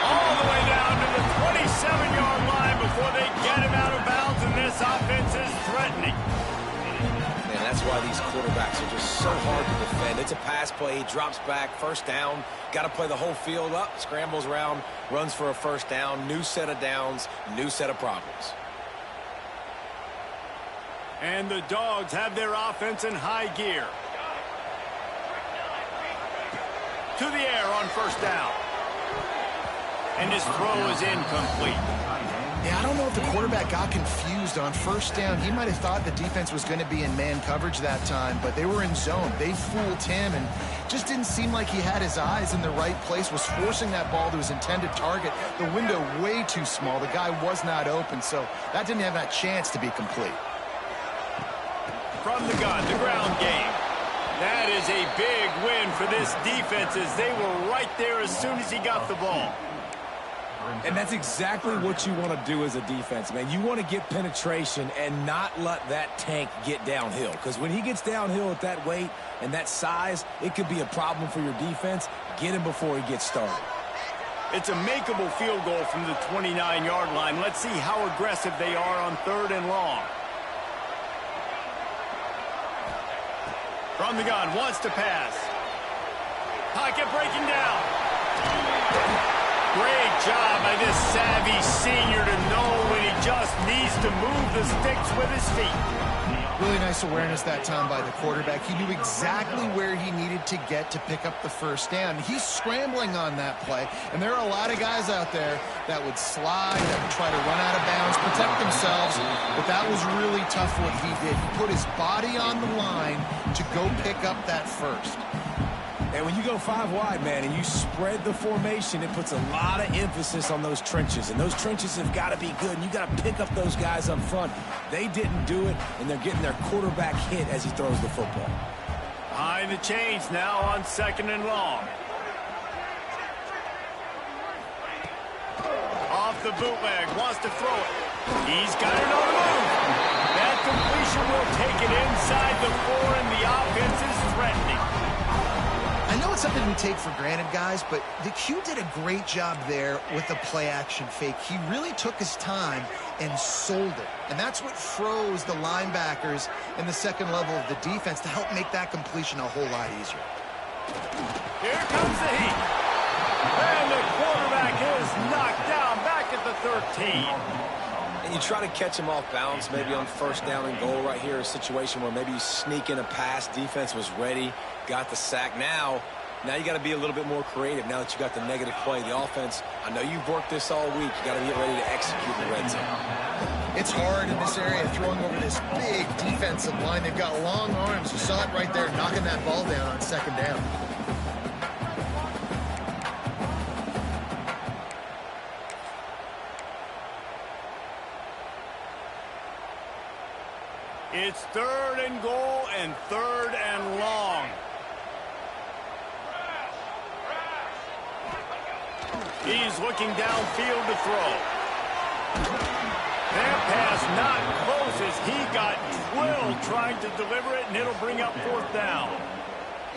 S1: All the way down to the 27-yard line before they get him out of bounds, and this offense is threatening.
S4: And that's why these quarterbacks are just so hard to defend. It's a pass play, he drops back, first down. Got to play the whole field up, scrambles around, runs for a first down, new set of downs, new set of problems.
S1: And the Dogs have their offense in high gear. To the air on first down. And his throw is incomplete.
S3: Yeah, I don't know if the quarterback got confused on first down. He might have thought the defense was going to be in man coverage that time, but they were in zone. They fooled him and just didn't seem like he had his eyes in the right place, was forcing that ball to his intended target. The window way too small. The guy was not open, so that didn't have that chance to be complete.
S1: From the gun, the ground game. That is a big win for this defense as they were right there as soon as he got the ball.
S4: And that's exactly what you want to do as a defense, man. You want to get penetration and not let that tank get downhill. Because when he gets downhill at that weight and that size, it could be a problem for your defense. Get him before he gets started.
S1: It's a makeable field goal from the 29-yard line. Let's see how aggressive they are on third and long. From the gun, wants to pass. Pocket breaking down. Great job by this savvy senior to know when he just needs to move the sticks with his feet.
S3: Really nice awareness that time by the quarterback. He knew exactly where he needed to get to pick up the first down. He's scrambling on that play, and there are a lot of guys out there that would slide, that would try to run out of bounds, protect themselves, but that was really tough what he did. He put his body on the line to go pick up that first.
S4: And when you go 5 wide, man, and you spread the formation, it puts a lot of emphasis on those trenches. And those trenches have got to be good, and you got to pick up those guys up front. They didn't do it, and they're getting their quarterback hit as he throws the football.
S1: Behind the chains now on second and long. Off the bootleg, wants to throw it. He's got it on the move. That completion will take it inside the 4, and the offense is threatening.
S3: I know it's something we take for granted, guys, but the Q did a great job there with the play-action fake. He really took his time and sold it. And that's what froze the linebackers in the second level of the defense to help make that completion a whole lot easier.
S1: Here comes the heat. And the quarterback is knocked down back at the 13.
S4: And you try to catch him off balance, maybe on first down and goal right here, a situation where maybe you sneak in a pass, defense was ready, got the sack. Now you got to be a little bit more creative now that you got the negative play. The offense, I know you've worked this all week. You got to get ready to execute the red zone.
S3: It's hard in this area, throwing over this big defensive line. They've got long arms. You saw it right there, knocking that ball down on second down.
S1: It's 3rd and goal and 3rd and long. He's looking downfield to throw. That pass not close as he got drilled trying to deliver it, and it'll bring up 4th down.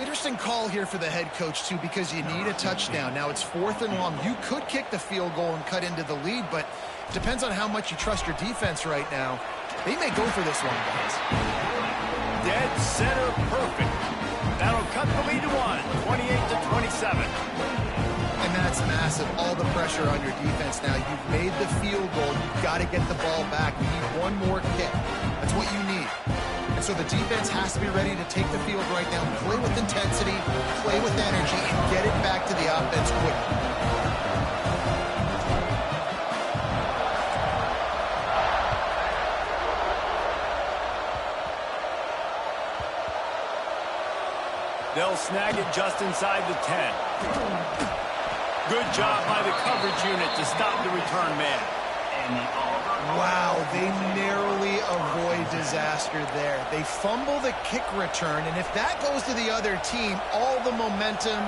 S3: Interesting call here for the head coach, too, because you need a touchdown. Now it's 4th and long. You could kick the field goal and cut into the lead, but it depends on how much you trust your defense right now. They may go for this one, guys.
S1: Dead center perfect. That'll cut the lead to 28-27.
S3: And that's massive. All the pressure on your defense now. You've made the field goal. You've got to get the ball back. You need one more kick. That's what you need. And so the defense has to be ready to take the field right now, play with intensity, play with energy, and get it back to the offense quickly.
S1: They'll snag it just inside the 10. Good job by the coverage unit to stop the return man.
S3: Wow, they narrowly avoid disaster there. They fumble the kick return, and if that goes to the other team, all the momentum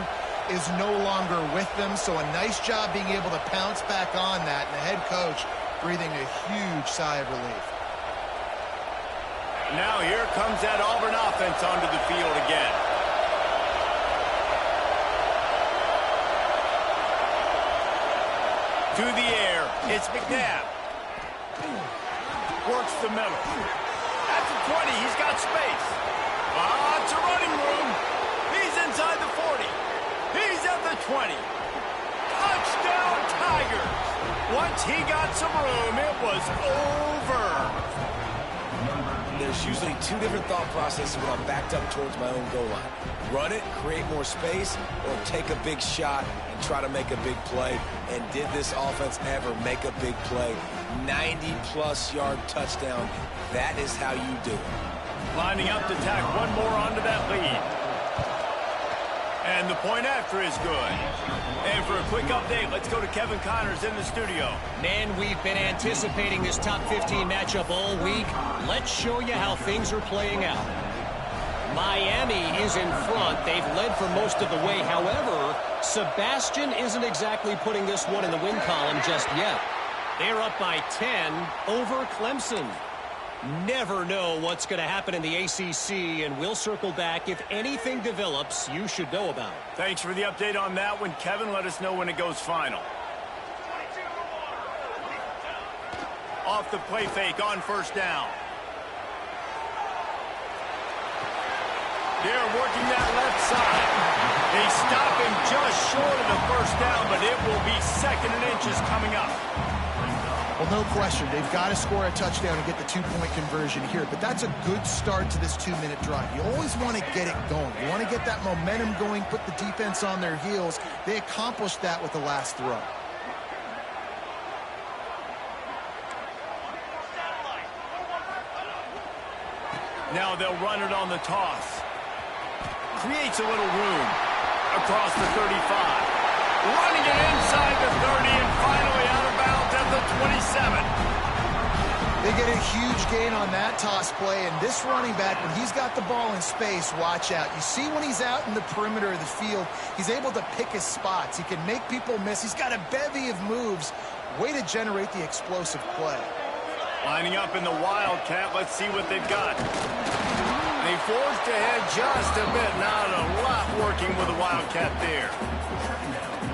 S3: is no longer with them. So a nice job being able to pounce back on that, and the head coach breathing a huge sigh of relief.
S1: Now here comes that Auburn offense onto the field again. To the air, it's McNabb. Works the middle. At the 20, he's got space. Lots of running room. He's inside the 40. He's at the 20. Touchdown, Tigers. Once he got some room, it was over.
S4: There's usually 2 different thought processes when I'm backed up towards my own goal line. Run it, create more space, or take a big shot and try to make a big play. And did this offense ever make a big play? 90-plus yard touchdown. That is how you do it.
S1: Lining up to tack one more onto that lead. And the point after is good. And for a quick update, let's go to Kevin Connors in the studio.
S6: Man, we've been anticipating this top 15 matchup all week. Let's show you how things are playing out. Miami is in front. They've led for most of the way. However, Sebastian isn't exactly putting this one in the win column just yet. They're up by 10 over Clemson. Never know what's going to happen in the ACC, and we'll circle back if anything develops you should know about.
S1: Thanks for the update on that one, Kevin. Let us know when it goes final. Off the play fake on 1st down. They're working that left side. They stop him just short of the 1st down, but it will be 2nd and inches coming up.
S3: Well, no question. They've got to score a touchdown and get the 2-point conversion here, but that's a good start to this 2-minute drive. You always want to get it going. You want to get that momentum going, put the defense on their heels. They accomplished that with the last throw.
S1: Now they'll run it on the toss. Creates a little room across the 35. Running it inside the 30 and finally out of bounds at the 27.
S3: They get a huge gain on that toss play, and this running back, when he's got the ball in space, watch out. You see when he's out in the perimeter of the field, he's able to pick his spots. He can make people miss. He's got a bevy of moves. Way to generate the explosive play.
S1: Lining up in the Wildcat. Let's see what they've got. They forced ahead just a bit. Not a lot working with the Wildcat there.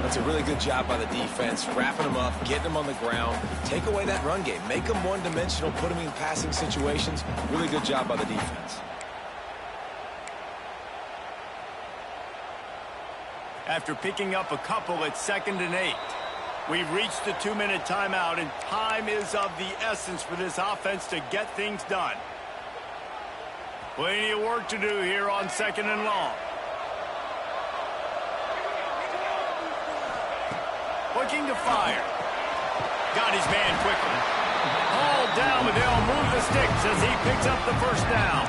S4: That's a really good job by the defense, wrapping them up, getting them on the ground. Take away that run game. Make them one-dimensional, put them in passing situations. Really good job by the defense.
S1: After picking up a couple, it's 2nd and 8. We've reached the 2-minute timeout, and time is of the essence for this offense to get things done. Plenty of work to do here on 2nd and long. Looking to fire. Got his man quickly. All down, but they'll move the sticks as he picks up the 1st down.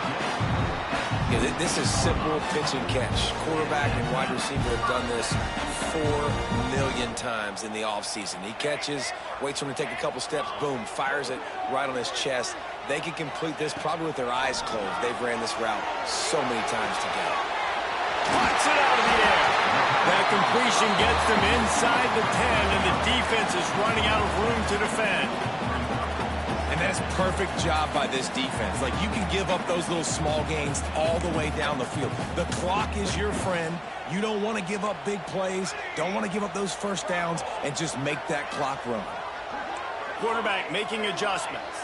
S4: Yeah, this is simple pitch and catch. Quarterback and wide receiver have done this 4 million times in the offseason. He catches, waits for him to take a couple steps, boom, fires it right on his chest. They can complete this probably with their eyes closed. They've ran this route so many times together.
S1: Puts it out of the air. That completion gets them inside the 10, and the defense is running out of room to defend.
S4: And that's a perfect job by this defense. Like, you can give up those little small gains all the way down the field. The clock is your friend. You don't want to give up big plays, don't want to give up those first downs, and just make that clock run.
S1: Quarterback making adjustments.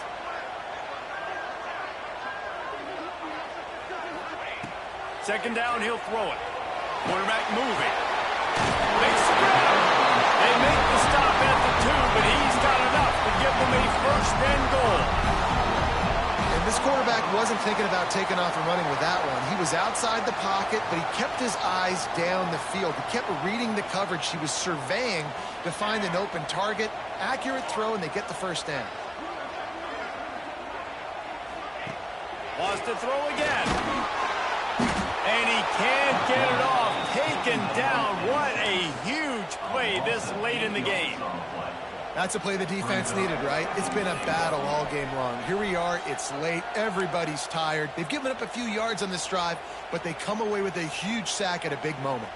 S1: Second down, he'll throw it. Quarterback moving. Makes the grab. They make the stop at the 2, but he's got enough to give them a first and goal.
S3: And this quarterback wasn't thinking about taking off and running with that one. He was outside the pocket, but he kept his eyes down the field. He kept reading the coverage. He was surveying to find an open target. Accurate throw, and they get the first down.
S1: Wants to throw again. And he can't get it off. Taken down. What a huge play this late in the game.
S3: That's a play the defense needed, right? It's been a battle all game long. Here we are. It's late. Everybody's tired. They've given up a few yards on this drive, but they come away with a huge sack at a big moment.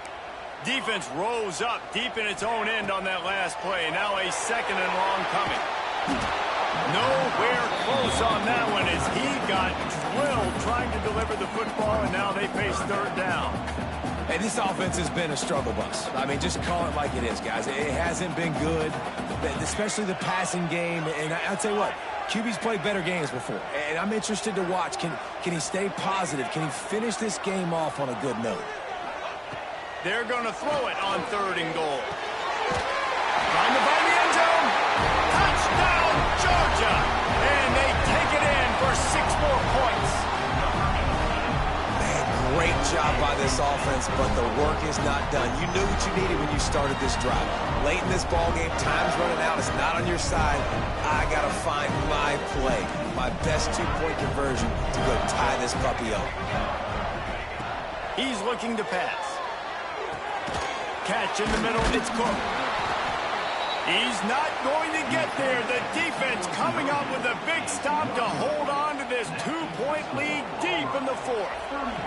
S1: Defense rose up deep in its own end on that last play. Now a second and long coming. Nowhere close on that one as he got drilled trying to deliver the football, and now they face third down.
S4: And this offense has been a struggle bus. I mean, just call it like it is, guys. It hasn't been good, especially the passing game. And I'll tell you what, QB's played better games before. And I'm interested to watch. Can he stay positive? Can he finish this game off on a good note?
S1: They're going to throw it on third and goal. Trying to find the end zone. Touchdown, Georgia. And they take it in for 6 more points.
S4: Great job by this offense, but the work is not done. You knew what you needed when you started this drive. Late in this ball game, time's running out. It's not on your side. I got to find my play, my best 2-point conversion to go tie this puppy up.
S1: He's looking to pass. Catch in the middle. It's Cook. He's not going to get there. The defense coming up with a big stop to hold on to this 2-point lead deep in the fourth.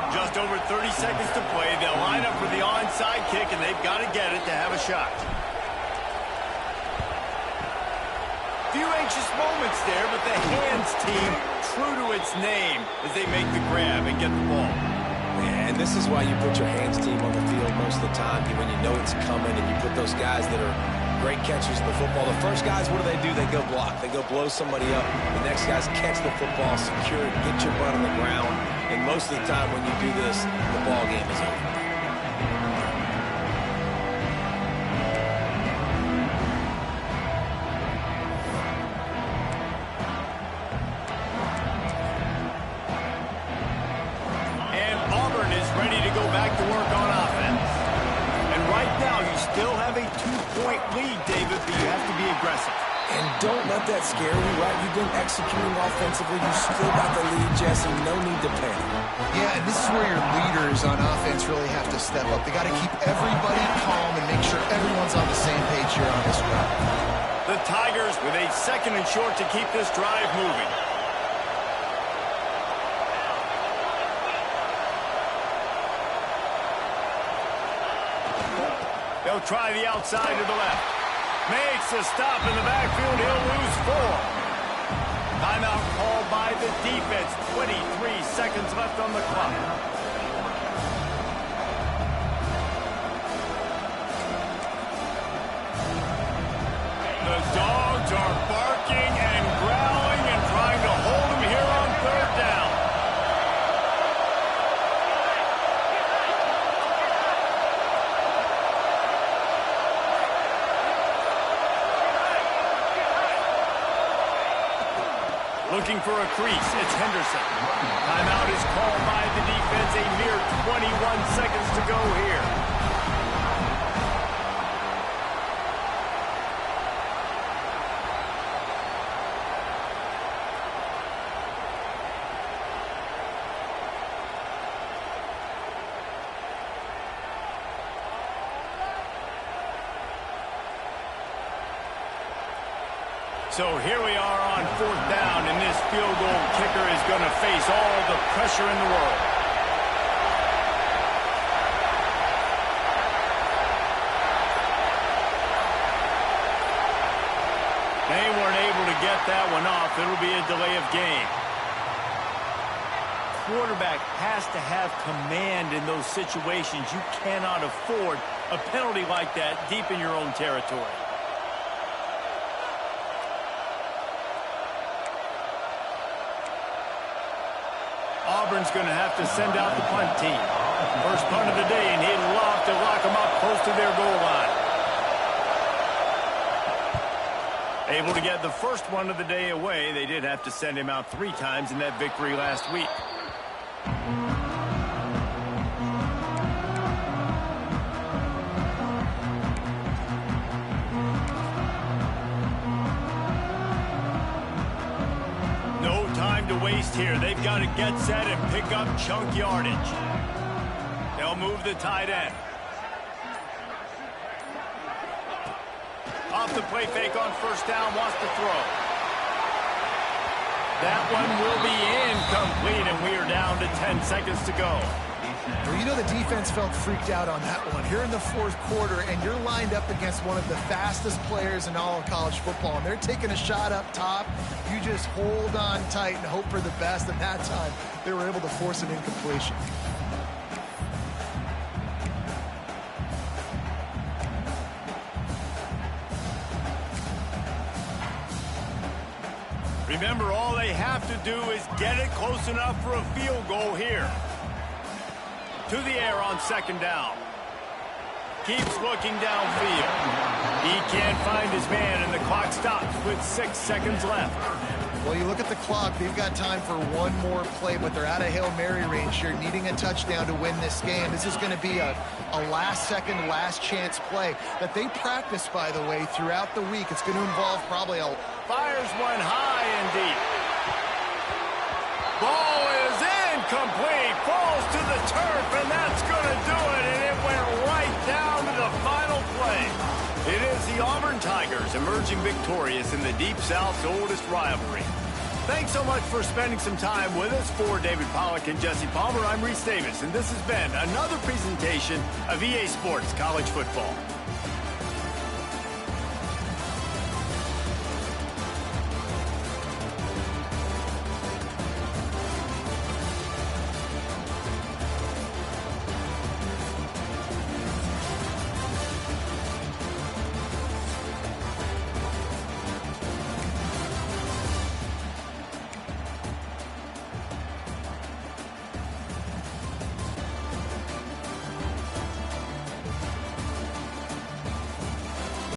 S1: Just over 30 seconds to play. They'll line up for the onside kick, and they've got to get it to have a shot. Few anxious moments there, but the hands team true to its name as they make the grab and get the ball.
S4: And this is why you put your hands team on the field most of the time, when you know it's coming, and you put those guys that are great catchers of the football. The first guys, what do? They go block. They go blow somebody up. The next guys catch the football, secure it, get your butt on the ground. And most of the time when you do this, the ball game is over.
S1: And Auburn is ready to go back to work on offense. And right now, you still have a 2-point lead, David, but you have to be aggressive.
S4: And don't let that scare you, right? You've been executing offensively. You still got the lead, Jesse. No need to panic.
S3: Yeah, and this is where your leaders on offense really have to step up. They got to keep everybody calm and make sure everyone's on the same page here on this drive.
S1: The Tigers with a second and short to keep this drive moving. They'll try the outside to the left. Makes a stop in the backfield. He'll lose 4. Timeout called by the defense. 23 seconds left on the clock. The Dogs are barking and growling and trying to hold him here on third down. Looking for a crease, it's Henderson. Timeout is called by the defense. A mere 21 seconds to go here. So here we are on 4th down, and this field goal kicker is going to face all the pressure in the world. They weren't able to get that one off. It'll be a delay of game. Quarterback has to have command in those situations. You cannot afford a penalty like that deep in your own territory. Auburn's going to have to send out the punt team. First punt of the day, and he'd love to lock them up close to their goal line. Able to get the first one of the day away. They did have to send him out 3 times in that victory last week. No time to waste here. They've got to get set and pick up chunk yardage. They'll move the tight end. Off the play fake on first down, wants to throw. That one will be incomplete, and we are down to 10 seconds to go.
S3: Well, you know the defense felt freaked out on that one. You're in the 4th quarter, and you're lined up against one of the fastest players in all of college football, and they're taking a shot up top. You just hold on tight and hope for the best, and that time they were able to force an incompletion.
S1: Remember, all they have to do is get it close enough for a field goal here. To the air on 2nd down. Keeps looking downfield. He can't find his man, and the clock stops with 6 seconds left.
S3: Well, you look at the clock, they've got time for one more play, but they're out of Hail Mary range here, needing a touchdown to win this game. This is going to be a last-second, last-chance play that they practice, by the way, throughout the week. It's going to involve probably a...
S1: Fires one high and deep. Ball is incomplete. Falls to the turf, and that's going to do it, and it went right down to the final play. It is the Auburn Tigers emerging victorious in the Deep South's oldest rivalry. Thanks so much for spending some time with us. For David Pollack and Jesse Palmer, I'm Reese Davis, and this has been another presentation of EA Sports College Football.